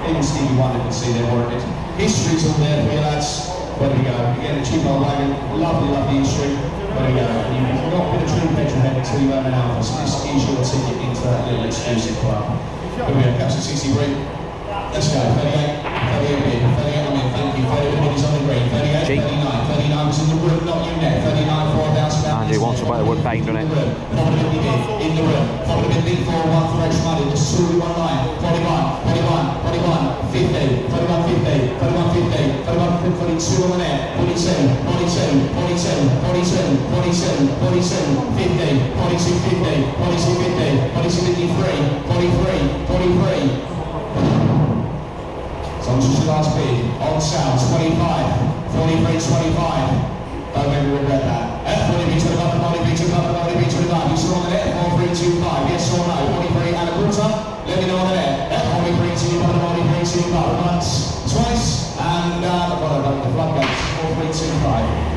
[SPEAKER 2] Even Stevie Wonder can see they're warranted. History's all there for you lads. There we go. Again, the cheap old wagon. Lovely, lovely history. There we go. You've not been a true petrol head until you own an Alpha, so this is your ticket into that little exclusive club. There we go. Captain 63. Let's go. 38. 38 bid. 38 on in. Thank you. 38 bid is on the green. 38. 39. 39 was in the room, not you net. 39. 4,000.
[SPEAKER 1] Andy wants a bit of wood paint, doesn't it?
[SPEAKER 2] In the room. Follow the bid for one fresh money. There's 2 in one line. 41. 50. 41. 50. 41. 50. 41. 42 on the net. 42. 42. 42. 42. 47. 47. 50. 42. 50. 42. 50. 42. 53. 43. 43. So this is your last bid. On sale, 25, 43, 25. Don't make me regret that. F40B 25, 40B 25, 40B 25. You still on the net? 4325. Yes or no? 43 and a quarter. Let me know on the net. F43 25, 43 25. Once, twice, and the floodgates. 4325.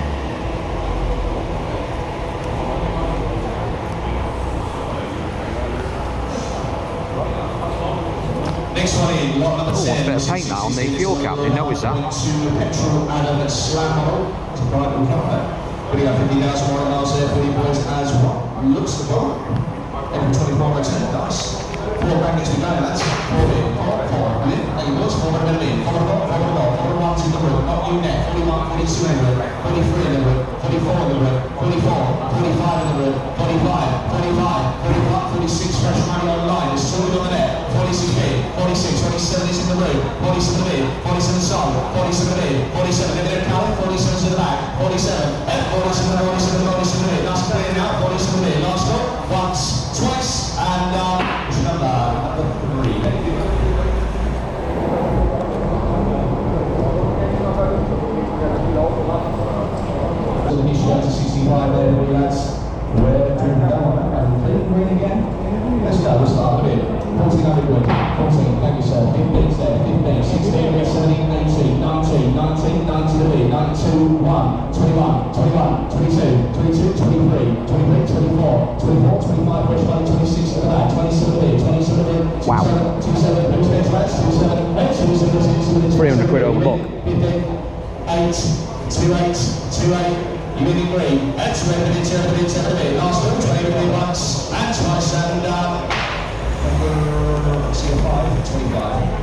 [SPEAKER 2] Next one in, lot number 10.
[SPEAKER 1] What's a bit of paint now on the fuel cap? Didn't notice that.
[SPEAKER 2] Petrol Adam Slam model. It's a bright little colour. We got 50,000 miles there for you boys as well. Looks the car. Every 24 return, nice. 4 brackets to go, lads. 4 in, 4 in. There you go, 4 in. 4 ones in the room, not you net. 41, 42 in the room, 43 in the room, 44 in the room, 44, 45 in the room, 45, 46 fresh money online. There's 2 on the net. 46 bid, 46, 27 is in the room, 47 bid, 47 sold, 47 bid, 47, let me get a count, 47 to the back, 47, 47, 47 bid, last clear now, 47 bid, last stop, once, twice, and what's your number 3, let me do it. So the issue out to 65 there, lads, where do we go? And green again. Let's go, we'll start a bit. 1400 quid, 14, thank you sir, 15's there, 15, 16, 17, 18, 19, 19, 90 to be, 92, 1, 21, 21, 22, 22, 23, 23, 24, 24, 25, fresh money, 26 at the back, 27 bid, 27 bid, 27,
[SPEAKER 1] Wow.
[SPEAKER 2] 27, who's next, lads, 27, 27,
[SPEAKER 1] 300 quid over book.
[SPEAKER 2] 15, 8, 28, 28, you win the green, 2 last one, 20 once, and twice, and see a 5, 25.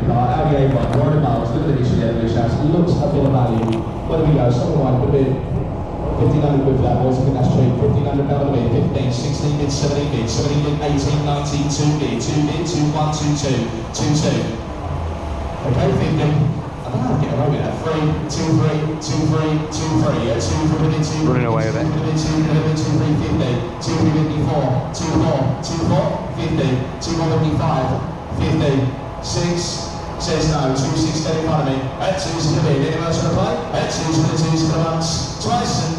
[SPEAKER 2] Audi A1, warranted miles, look at the issue there, blue shouts, looks a bit of value. Where do we go? Someone right, could be 1,500 quid for that, boys, I think that's cheap. 1,500 pound a bid, 15, 16 bid, 17 bid, 17 bid, 18, 19, 2 bid, 2 bid, 2, 1, 2, 2, 2, 2. Okay, 50. Get away with that. 3, 2, 3, 2, 3, 2, 3. Yeah, 2, 3, 2,
[SPEAKER 1] Running away with it.
[SPEAKER 2] 2, 3, 50. 2, 54, 2, 4, 2, 4, 50. 2, 55, 50. 6. Says no, 2, 6, dead in front of me. 2's going to be, anyone else going to play? 2's going to 2's going to once, twice, and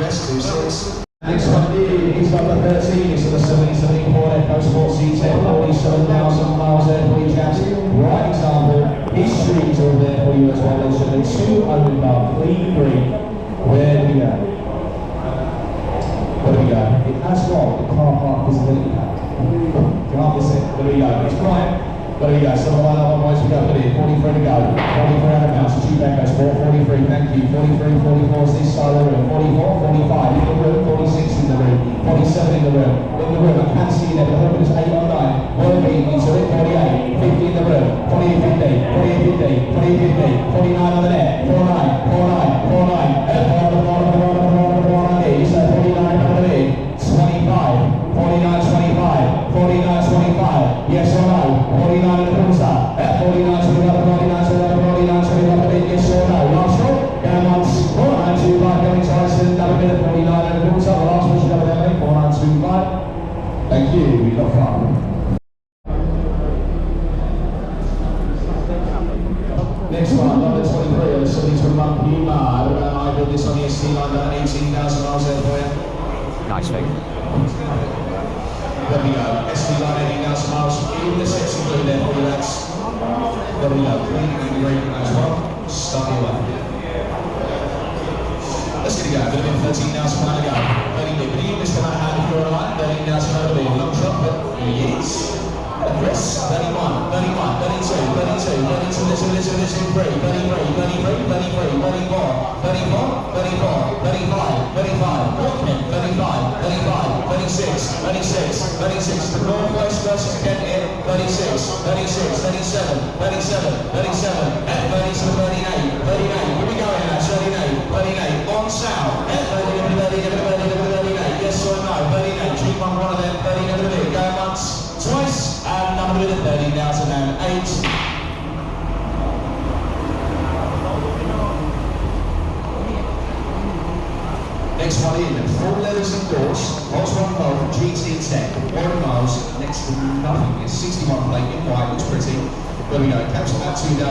[SPEAKER 2] US 2, 6. Next one is number 13, it's on the 7074 Echo Sport C10, 47,000 miles there for you chaps. Right example, history is all there for you as well. There's only 2 over, clean green. Where do we go? Where do we go? It has got the car park visibility pack. Can't miss it. There we go. It's bright. There we go, so one boys, we go, put it in, 43 to go, 43 out of 2 Echo Sport, 43, thank you, 43, 44 is this side of the room, 44, 45 in the room, 46 in the room, 47 in the room, I can't see you there, but I hope it's 8 or 9, Worthy into it, 48, 50 in the room, 48, 50, 48, 50, 49 on the net, 49, 49, 49, 49, so 49 on the net, 25, 49, 25, 49, 25, yes or no, 49 in the cruiser, 49 to the other, 49 to the other, 49 to the other, yes or no, last one, going once, 4925, going twice, another minute, 49 in the cruiser, the last one should go there, 4925, thank you, we got fun. Next one, number 23, on the 72 Monkey Mad, I built this on the ST line, about 18,000 miles there for you.
[SPEAKER 1] Nice thing.
[SPEAKER 2] There we go, ST line 18,000 miles, in the sexy blue there for you lads. There we go, clean and great as well. Start your way. Let's get it going, a bit of 13,000 miles to go. 30 but he missed about hand if you're online, 13,000 over the long shot, but he is. Chris, 31, 31, 32, 32, 32, listen, 3, 33, 33, 33, 34, 34, 34, 35, 35, Walkman, 35, 35, 36, 36, 36, the Northwest versus Kent in, 36, 36, 37, 37, 37, and 37, 38, 38, here we go in that, 38, 38, on south, and 38, yes or no, 38, treat one of them, 38, go once, twice, and number 30,008. Next one in, full leathers and doors, Mods 1 Volt, GT Tech, 1 miles, next to nothing. It's 61 plate in white, looks pretty. There we go, caps about £2,000.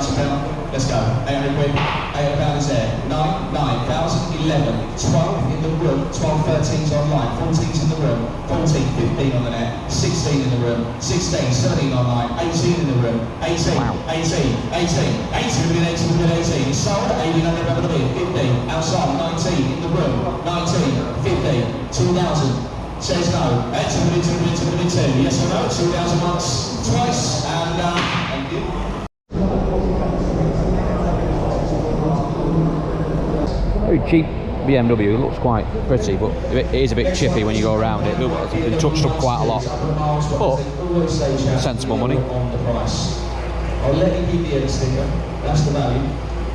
[SPEAKER 2] Let's go. 800 quid, £800 is there. 9, 9,000, 11, 12 in the room, 12, 13's online, 14's in the room, 14, 15 on the net, 16 in the room, 16, 17 online, 18 in the room, 18, wow. 18, 18, sold, 1,800 over the bid, 15, outside, 19 in the room, 19, 15, 2,000. Says no, 2, yes or no, 2,000 once, twice, and thank you.
[SPEAKER 1] Very cheap BMW, it looks quite pretty, but it is a bit chippy when you go around it. It's been touched up quite a lot, but sensible money.
[SPEAKER 2] I'll let you keep the end sticker, that's the value.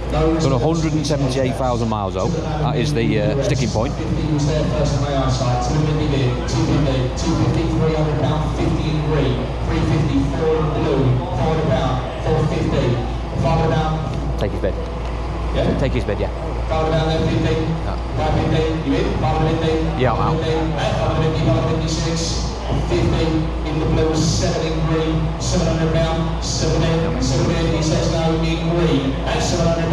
[SPEAKER 1] Done 178,000 miles though, that is the sticking point.
[SPEAKER 2] 50 was there first on my eyesight, 250 bid, 250, 250, £300, 50 in green, 350, 4 in blue, £400, 450, £500.
[SPEAKER 1] Take his bid.
[SPEAKER 2] Yeah?
[SPEAKER 1] Take his bid, yeah.
[SPEAKER 2] £500 there, 50, 550, you in? 550,
[SPEAKER 1] yeah, I'm out.
[SPEAKER 2] 550, 556, 50 in the blue, 7 in green, £700, 7 he says no in green, and £700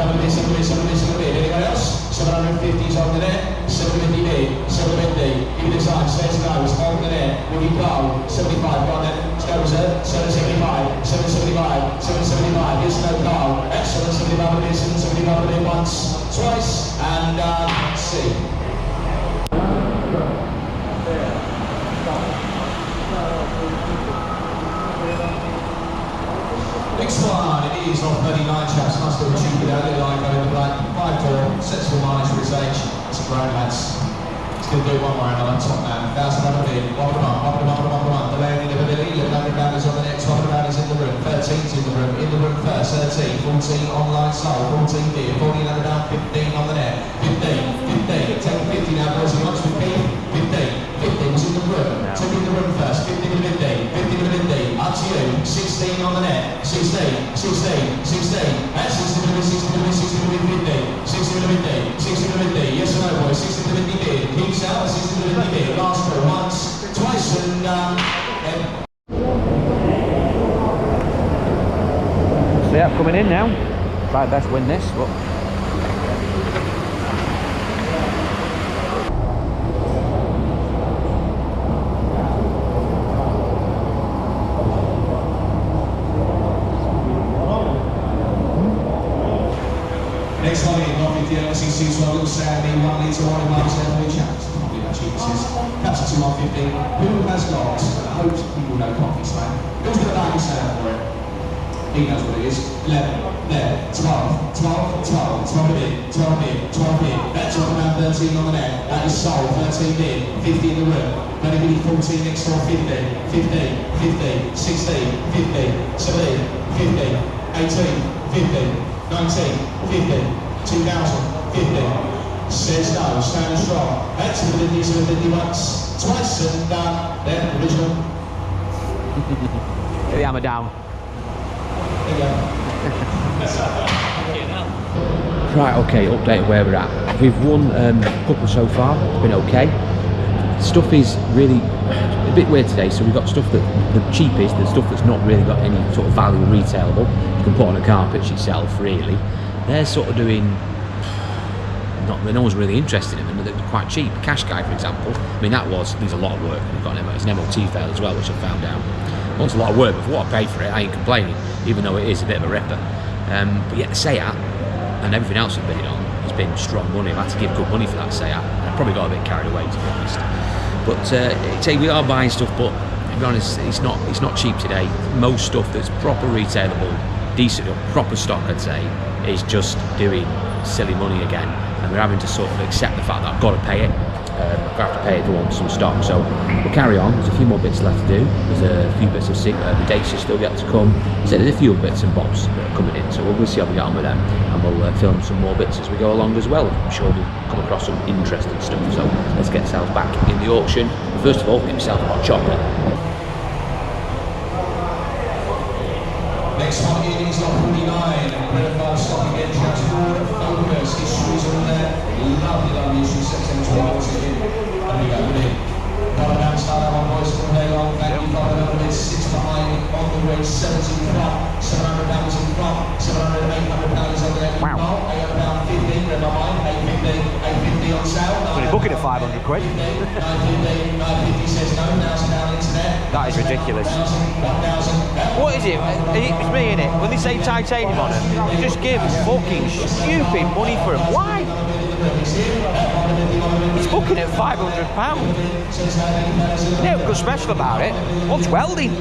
[SPEAKER 2] anyone else? 750's on the net, 750 bid, 750, give me the sign, says no, it's on the net, will you go? 75, go on then, let's go reserve, 775, 775, 775, here's no car, 775 a bid once, twice, and see. Next one, it is on 39 chaps, nice little cheeky there, little line going in the black, 5-door, sensible mileage for his age, it's a grown lads. It's going to do one more and another top man, 1,000 on the bid, 1 the landing of a million, £1,100 is on the next, £100 is in the room, 13's in the room first, 13, 14 online sold, 14 bid, £1,400, 15 on the net, 15, take 50 now boys, he wants to be 15 was in the room, took in the room first, 50 to 50, up to you, 16 on the net, 16, and 16 to Yes or no, boys? 60 to 50 bid. Keeps out, 60 to 50 bid. Last call once, twice, and
[SPEAKER 1] So yeah, coming in now. Try best win this, but
[SPEAKER 2] next one in, 150 LC6, one little Sandy, 1 litre, 1 miles, 11 chance. Can't be that cheap, this is. Captain to 150. Who has got, I hope people know coffee, so who's got a value stand for it? He knows what it is. 11, there, 12, 12, 12, 12 bid, 12 bid, 12 bid. That's on around 13 on the net. That is sold, 13 bid, 50 in the room. Ready bid 14 next door, 50, 50, 50, 16, 50, 17, 50, 18, 50, 19, 50, 2000, 50. Says no, standing strong. That's the 50s and the 50 once, twice, and then original.
[SPEAKER 1] get the hammer down.
[SPEAKER 2] There you go.
[SPEAKER 1] Right, okay, update of where we're at. We've won a couple so far, it's been okay. Stuff is really a bit weird today, so we've got stuff that the cheapest, the stuff that's not really got any sort of value retailable, you can put on a car pitch yourself, really. They're sort of doing, no one's really interested in them, and they're quite cheap. Cash Guy, for example, I mean, needs a lot of work. We've got it's an MOT fail as well, which I found out. Wants a lot of work, but for what I paid for it, I ain't complaining, even though it is a bit of a ripper. But yet the Seat and everything else I've been on has been strong money. I've had to give good money for that Seat, and I probably got a bit carried away, to be honest. But we are buying stuff, but to be honest, it's not cheap today. Most stuff that's proper retailable, decent, proper stock, I'd say, is just doing silly money again, and we're having to sort of accept the fact that I've got to pay it. I have to pay if I want some stock, so we'll carry on. There's a few more bits left to do. There's a few bits of the dates are still yet to come. So there's a few bits and bobs that are coming in, so we'll see how we get on with them, and we'll film some more bits as we go along as well. I'm sure we'll come across some interesting stuff, so let's get ourselves back in the auction. First of all, get myself a hot chocolate.
[SPEAKER 2] Next one in is lot 49, Greta stock again, just Ford Focus, histories on there, lovely issue, September 12th again. There we go, brilliant. Got a bounce start that one, boys, all day long, thank you, got another bit, 6 behind, on the way, 70 in front, £700 in front, 700, £800 on there, wow. £800, 50, grab my mind, 850 on sale.
[SPEAKER 1] Well, book it at 500 quid.
[SPEAKER 2] 950 says no, £1,000 into there.
[SPEAKER 1] That is ridiculous.
[SPEAKER 2] 1,000.
[SPEAKER 4] What is it? It's me, innit? When they say titanium on them, they just give fucking stupid money for them. Why? He's booking at £500. Yeah, what's special about it? What's welding?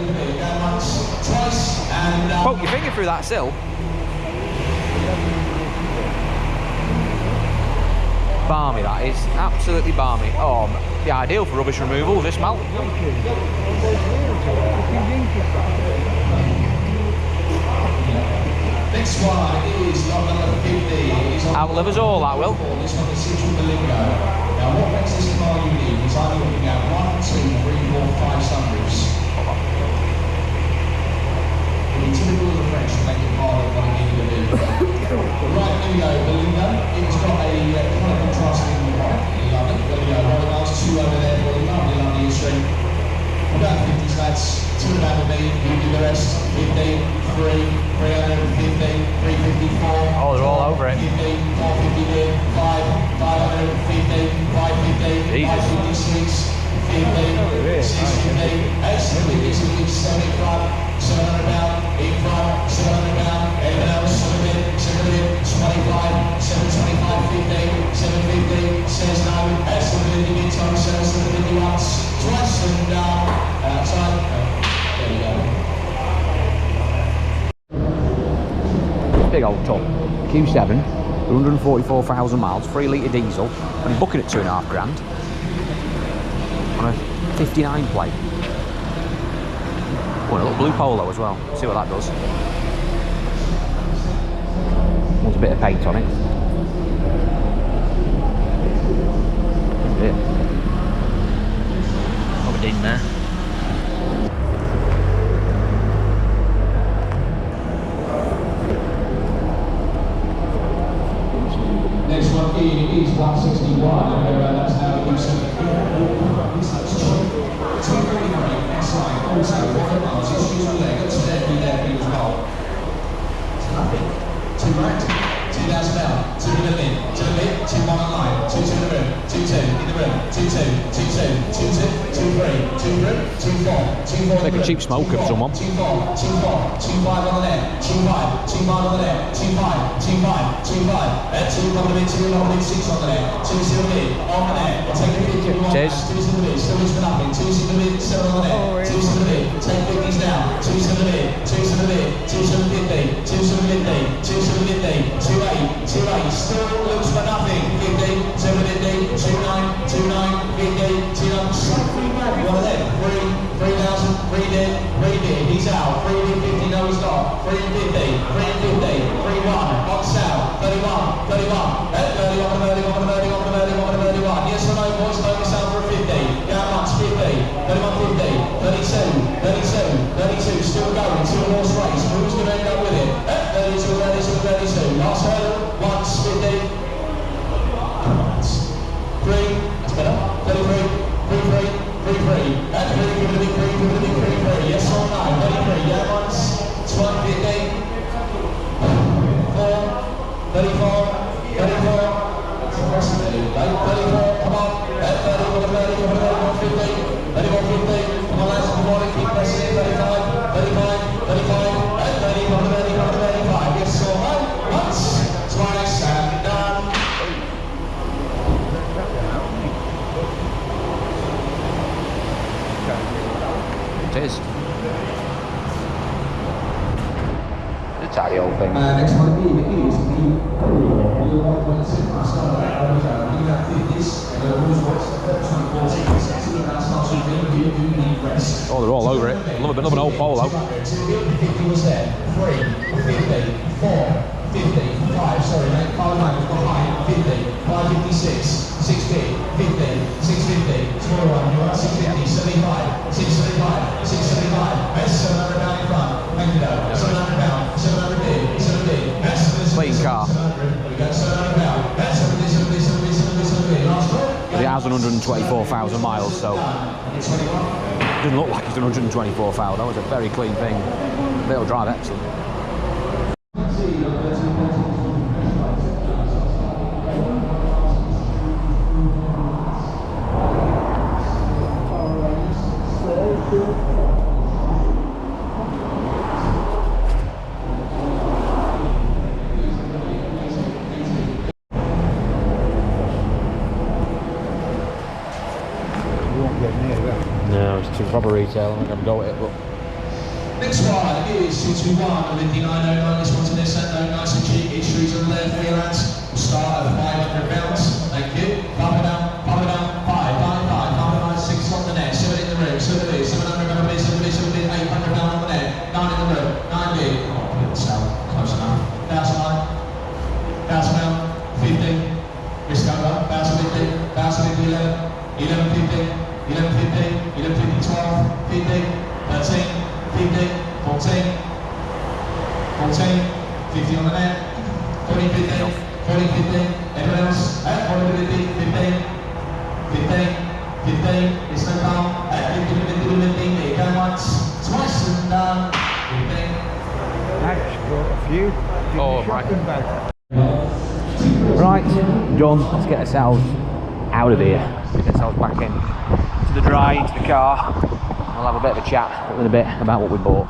[SPEAKER 4] Poke your finger through that sill. Balmy, that is. Absolutely balmy. Oh, the ideal for rubbish removal, this smell.
[SPEAKER 2] Next one is lot number 50.
[SPEAKER 4] Outlive us all, that will.
[SPEAKER 2] This one is Citroen Berlingo. Now, what makes this car unique is I'm looking at 1, 2, 3, 4, 5 sunroofs. The typical of the French to make it harder than what it needed to do. Right, here we go. Berlingo. It's got a kind of contrasting white. Love it. There we go. Roller miles, 2 over there for a lovely history. About 50s, lads. 2 about with me. You do the rest. 50, 3, 350, 354.
[SPEAKER 4] Oh, they're all over it.
[SPEAKER 2] 50, 450 bid, 5, 550, 550, 556, 50, 650, 850, 7 in front, 700 pound, in front, 700 pound, anyone else, 7 bid, 25, 725, 50, 750, says no, that's the bid, bid time, says the bid once, twice, and outside. There we go.
[SPEAKER 1] Big old tub. Q7, 144,000 miles, 3 litre diesel, and he's booking at £2.5 grand on a 59 plate. Oh, and a little blue polo as well. See what that does. Wants a bit of paint on it. That's it. Put it in there.
[SPEAKER 2] 2 right, 2,000 down, 2 to the mid, 2 1 on line, 2 2 in the room, 2 2 in the room, 2 2, 2 2, 2 2, 2 3, 2 room, 2 4, 2 4.
[SPEAKER 4] Make a cheap smoke of someone.
[SPEAKER 2] 2 4, 2 4, 2 5 on the left, 2 5, 2 5 on the left, 2 5, 2 5, 2 5, 2 on the mid, 2 on the mid, 6 on the left, 2 to the mid, on the left, I'll take a 50 if you want, 2 to the mid, still is for nothing, 2 to the mid, 7 on the left, 2 to the mid, take 50s down, 2 to the mid, 2 to the mid, 2 to the mid, 2 to the mid, 2 to the mid, 2 8, 2 8, still looks for nothing, 50, 7 mid, 2 9, 2 9, 50, 2 9, one of them, 3,000, 3 dead, 3 dead, he's out, 3 50, no he's not, 3 50, 3 50, 3 1, on south, 31, 31, 31, 31, 31, yes or no boys, focus out for a 50, down once, 50, 31, 50, 32, still going, 2 horse race, who's going to end up with it, 32, last hurdle, once, 50, 3, that's better, 33, 3, that's really good, 3, yes or no, 33, yeah once, 20, 50, 4, 34, 34, 34, come on, 34, 50, 50, come on lads, come on, keep pressing it, 35, 35, 35, yes or no, once, twice, and done.
[SPEAKER 4] It is. It's a tidy old thing.
[SPEAKER 2] Next one is the 1.2 I started looking at 50s, and the rules was 2014, so that starts with me, you need rest.
[SPEAKER 4] Oh, they're all over it. Love an old polo.
[SPEAKER 2] 50 was there, 3, 50, 4, 50, 5, sorry mate, 5 9, we've got high, 50, 556, 60, 50, 650, small one, you're at 650, 75, 675, 675, that's 700 down in front, thank you though, 700 down, 700 bid, 700 bid, that's
[SPEAKER 4] Clean car.
[SPEAKER 2] 700, we got 700 down, that's 700, 700, last one.
[SPEAKER 4] But it has 124,000 miles, so it doesn't look like it's 124,000. That was a very clean thing. They'll drive excellent. No, it's too proper retail. I'm not going to go at it, but
[SPEAKER 2] Next one is 621 on the 909. This one's an SN, nice and cheap. Issues on the left here, lads. We'll start at £500. Thank you. Pump it down, 5, 6 on the net, 7 in the room, 7 bid, 700 on the bid, 7 bid, 800 down on the net, 9 in the room, 9 bid. Come on, put it south, close enough. 1,000 down, 50. Risk over, 1,050, 1,050, 11, 1150, 1150, 1150, 12, 50, 13. 50, 14, 14, 50 on the net, 40, 50, 40, 50, everyone else, 40, 50, 15, 15, 15, it's no down, 50, 15, there you go once, twice and done, 15.
[SPEAKER 3] That's got a few.
[SPEAKER 4] oh, right. Right, done. Let's get ourselves out of here. Get ourselves back in to the dry, into the car. I'll have a bit of a chat in a bit about what we bought.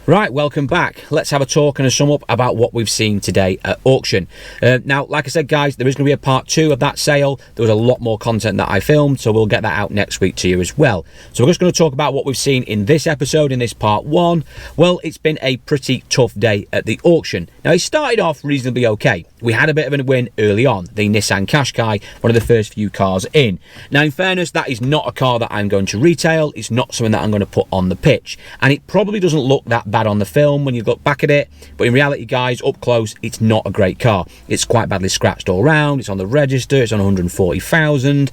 [SPEAKER 1] Right, welcome back. Let's have a talk and a sum up about what we've seen today at auction. Now, like I said, guys, there is going to be a part 2 of that sale. There was a lot more content that I filmed, so we'll get that out next week to you as well. So we're just going to talk about what we've seen in this episode, in this part 1. Well, it's been a pretty tough day at the auction. Now, it started off reasonably okay. We had a bit of a win early on, the Nissan Qashqai, one of the first few cars in. Now, in fairness, that is not a car that I'm going to retail. It's not something that I'm going to put on the pitch. And it probably doesn't look that bad on the film when you look back at it, but in reality, guys, up close, it's not a great car. It's quite badly scratched all round. It's on the register. It's on 140,000.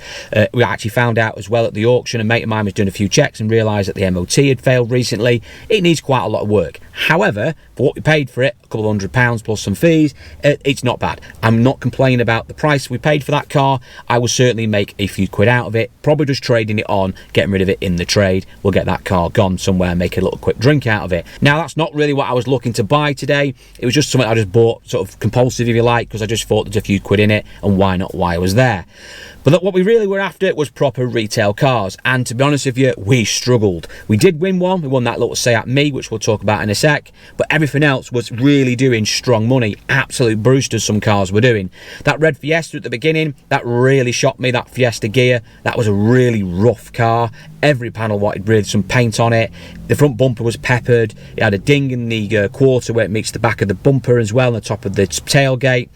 [SPEAKER 1] We actually found out as well at the auction, a mate of mine was doing a few checks and realised that the MOT had failed recently. It needs quite a lot of work. However, for what we paid for it, a couple of £100 plus some fees, it's not not bad. I'm not complaining about the price we paid for that car. I will certainly make a few quid out of it, probably just trading it on, getting rid of it in the trade. We'll get that car gone somewhere and make a little quick drink out of it. Now, that's not really what I was looking to buy today. It was just something I just bought, sort of compulsive if you like, because I just thought there's a few quid in it, and why not, why I was there. But what we really were after was proper retail cars, and to be honest with you, we struggled. We did win one. We won that little Seat Me, which we'll talk about in a sec, but everything else was really doing strong money. Absolute Brewsters some cars were doing. That red Fiesta at the beginning, that really shocked me, that Fiesta gear. That was a really rough car. Every panel wanted really some paint on it. The front bumper was peppered. It had a ding in the quarter where it meets the back of the bumper as well, on the top of the tailgate.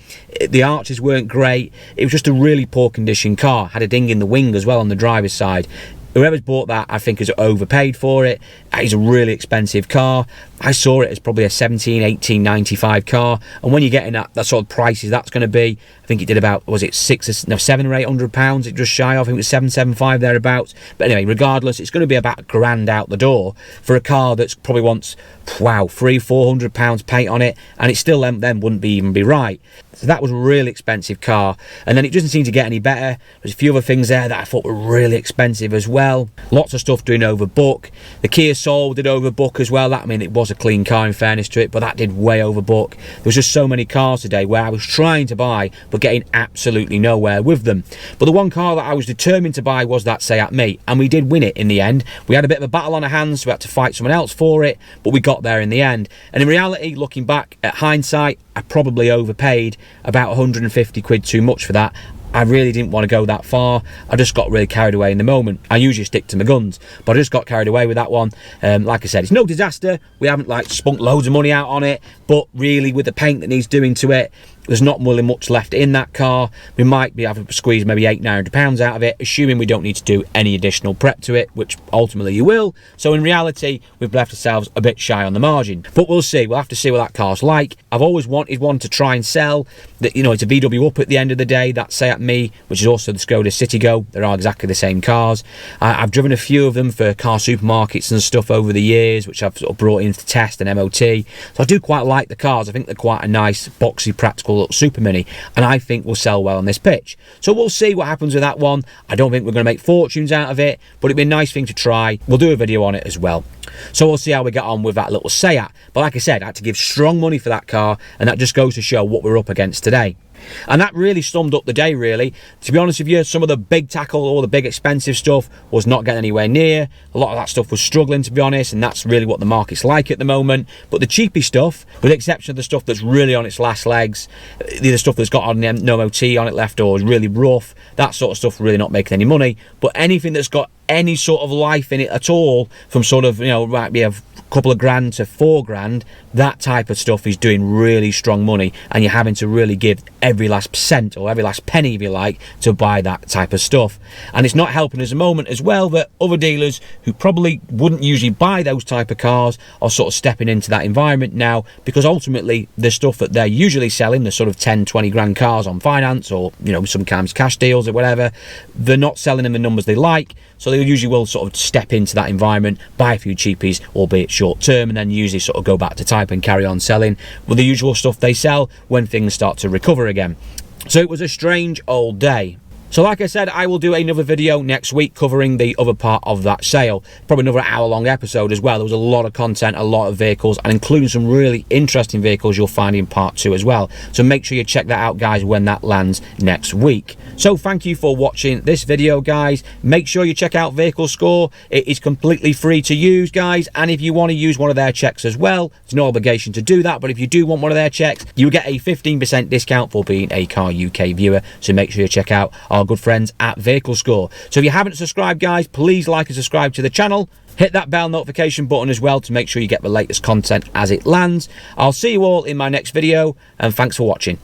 [SPEAKER 1] The arches weren't great. It was just a really poor condition car. Had a ding in the wing as well on the driver's side. Whoever's bought that, I think, has overpaid for it. It's a really expensive car. I saw it as probably a 17, 18, 95 car. And when you're getting that sort of prices that's going to be, I think it did about, was it £700 or £800? It just shy of, I think it was 775 thereabouts. But anyway, regardless, it's going to be about £1,000 out the door for a car that's probably wants, wow, £300-400 paint on it, and it still then wouldn't even be right. So that was a really expensive car. And then it doesn't seem to get any better. There's a few other things there that I thought were really expensive as well. Lots of stuff doing overbook. The Kia Soul did overbook as well. That, I mean, it was a clean car in fairness to it, but that did way overbook. There was just so many cars today where I was trying to buy but getting absolutely nowhere with them. But the one car that I was determined to buy was that Seat Me, and we did win it in the end. We had a bit of a battle on our hands, so we had to fight someone else for it, but we got there in the end. And in reality, looking back at hindsight, I probably overpaid about 150 quid too much for that. I really didn't want to go that far. I just got really carried away in the moment. I usually stick to my guns, but I just got carried away with that one. Like I said, it's no disaster. We haven't like spunked loads of money out on it, but really with the paint that needs doing to it, there's not really much left in that car. We might be able to squeeze maybe £800-900 out of it, assuming we don't need to do any additional prep to it, which ultimately you will. So in reality, we've left ourselves a bit shy on the margin. But we'll see. We'll have to see what that car's like. I've always wanted one to try and sell. That, you know, it's a VW up at the end of the day. That Seat Me, which is also the Skoda Citigo. They are exactly the same cars. I've driven a few of them for car supermarkets and stuff over the years, which I've sort of brought in to test and MOT. So I do quite like the cars. I think they're quite a nice, boxy, practical little super mini, and I think will sell well on this pitch. So we'll see what happens with that one. I don't think we're going to make fortunes out of it, but it'd be a nice thing to try. We'll do a video on it as well. So we'll see how we get on with that little Seat. But like I said, I had to give strong money for that car, and that just goes to show what we're up against today. And that really summed up the day, really. To be honest with you, some of the big tackle, all the big expensive stuff was not getting anywhere near. A lot of that stuff was struggling, to be honest, and that's really what the market's like at the moment. But the cheapy stuff, with the exception of the stuff that's really on its last legs, the stuff that's got no MOT on it left or is really rough, that sort of stuff really not making any money. But anything that's got any sort of life in it at all, from sort of, you know, might be a couple of grand to £4,000, that type of stuff is doing really strong money, and you're having to really give every last cent or every last penny, if you like, to buy that type of stuff. And it's not helping us a moment as well that other dealers who probably wouldn't usually buy those type of cars are sort of stepping into that environment now, because ultimately the stuff that they're usually selling, the sort of 10-20 grand cars on finance, or, you know, sometimes cash deals or whatever, they're not selling them the numbers they like. So they usually will sort of step into that environment, buy a few cheapies, albeit short term, and then usually sort of go back to type and carry on selling with the usual stuff they sell when things start to recover again. So it was a strange old day. So like I said, I will do another video next week covering the other part of that sale. Probably another hour-long episode as well. There was a lot of content, a lot of vehicles, and including some really interesting vehicles you'll find in part 2 as well. So make sure you check that out, guys, when that lands next week. So thank you for watching this video, guys. Make sure you check out Vehicle Score. It is completely free to use, guys, and if you want to use one of their checks as well, there's no obligation to do that, but if you do want one of their checks, you get a 15% discount for being a Car UK viewer. So make sure you check out our good friends at Vehicle Score. So if you haven't subscribed, guys, please like and subscribe to the channel. Hit that bell notification button as well to make sure you get the latest content as it lands. I'll see you all in my next video, and thanks for watching.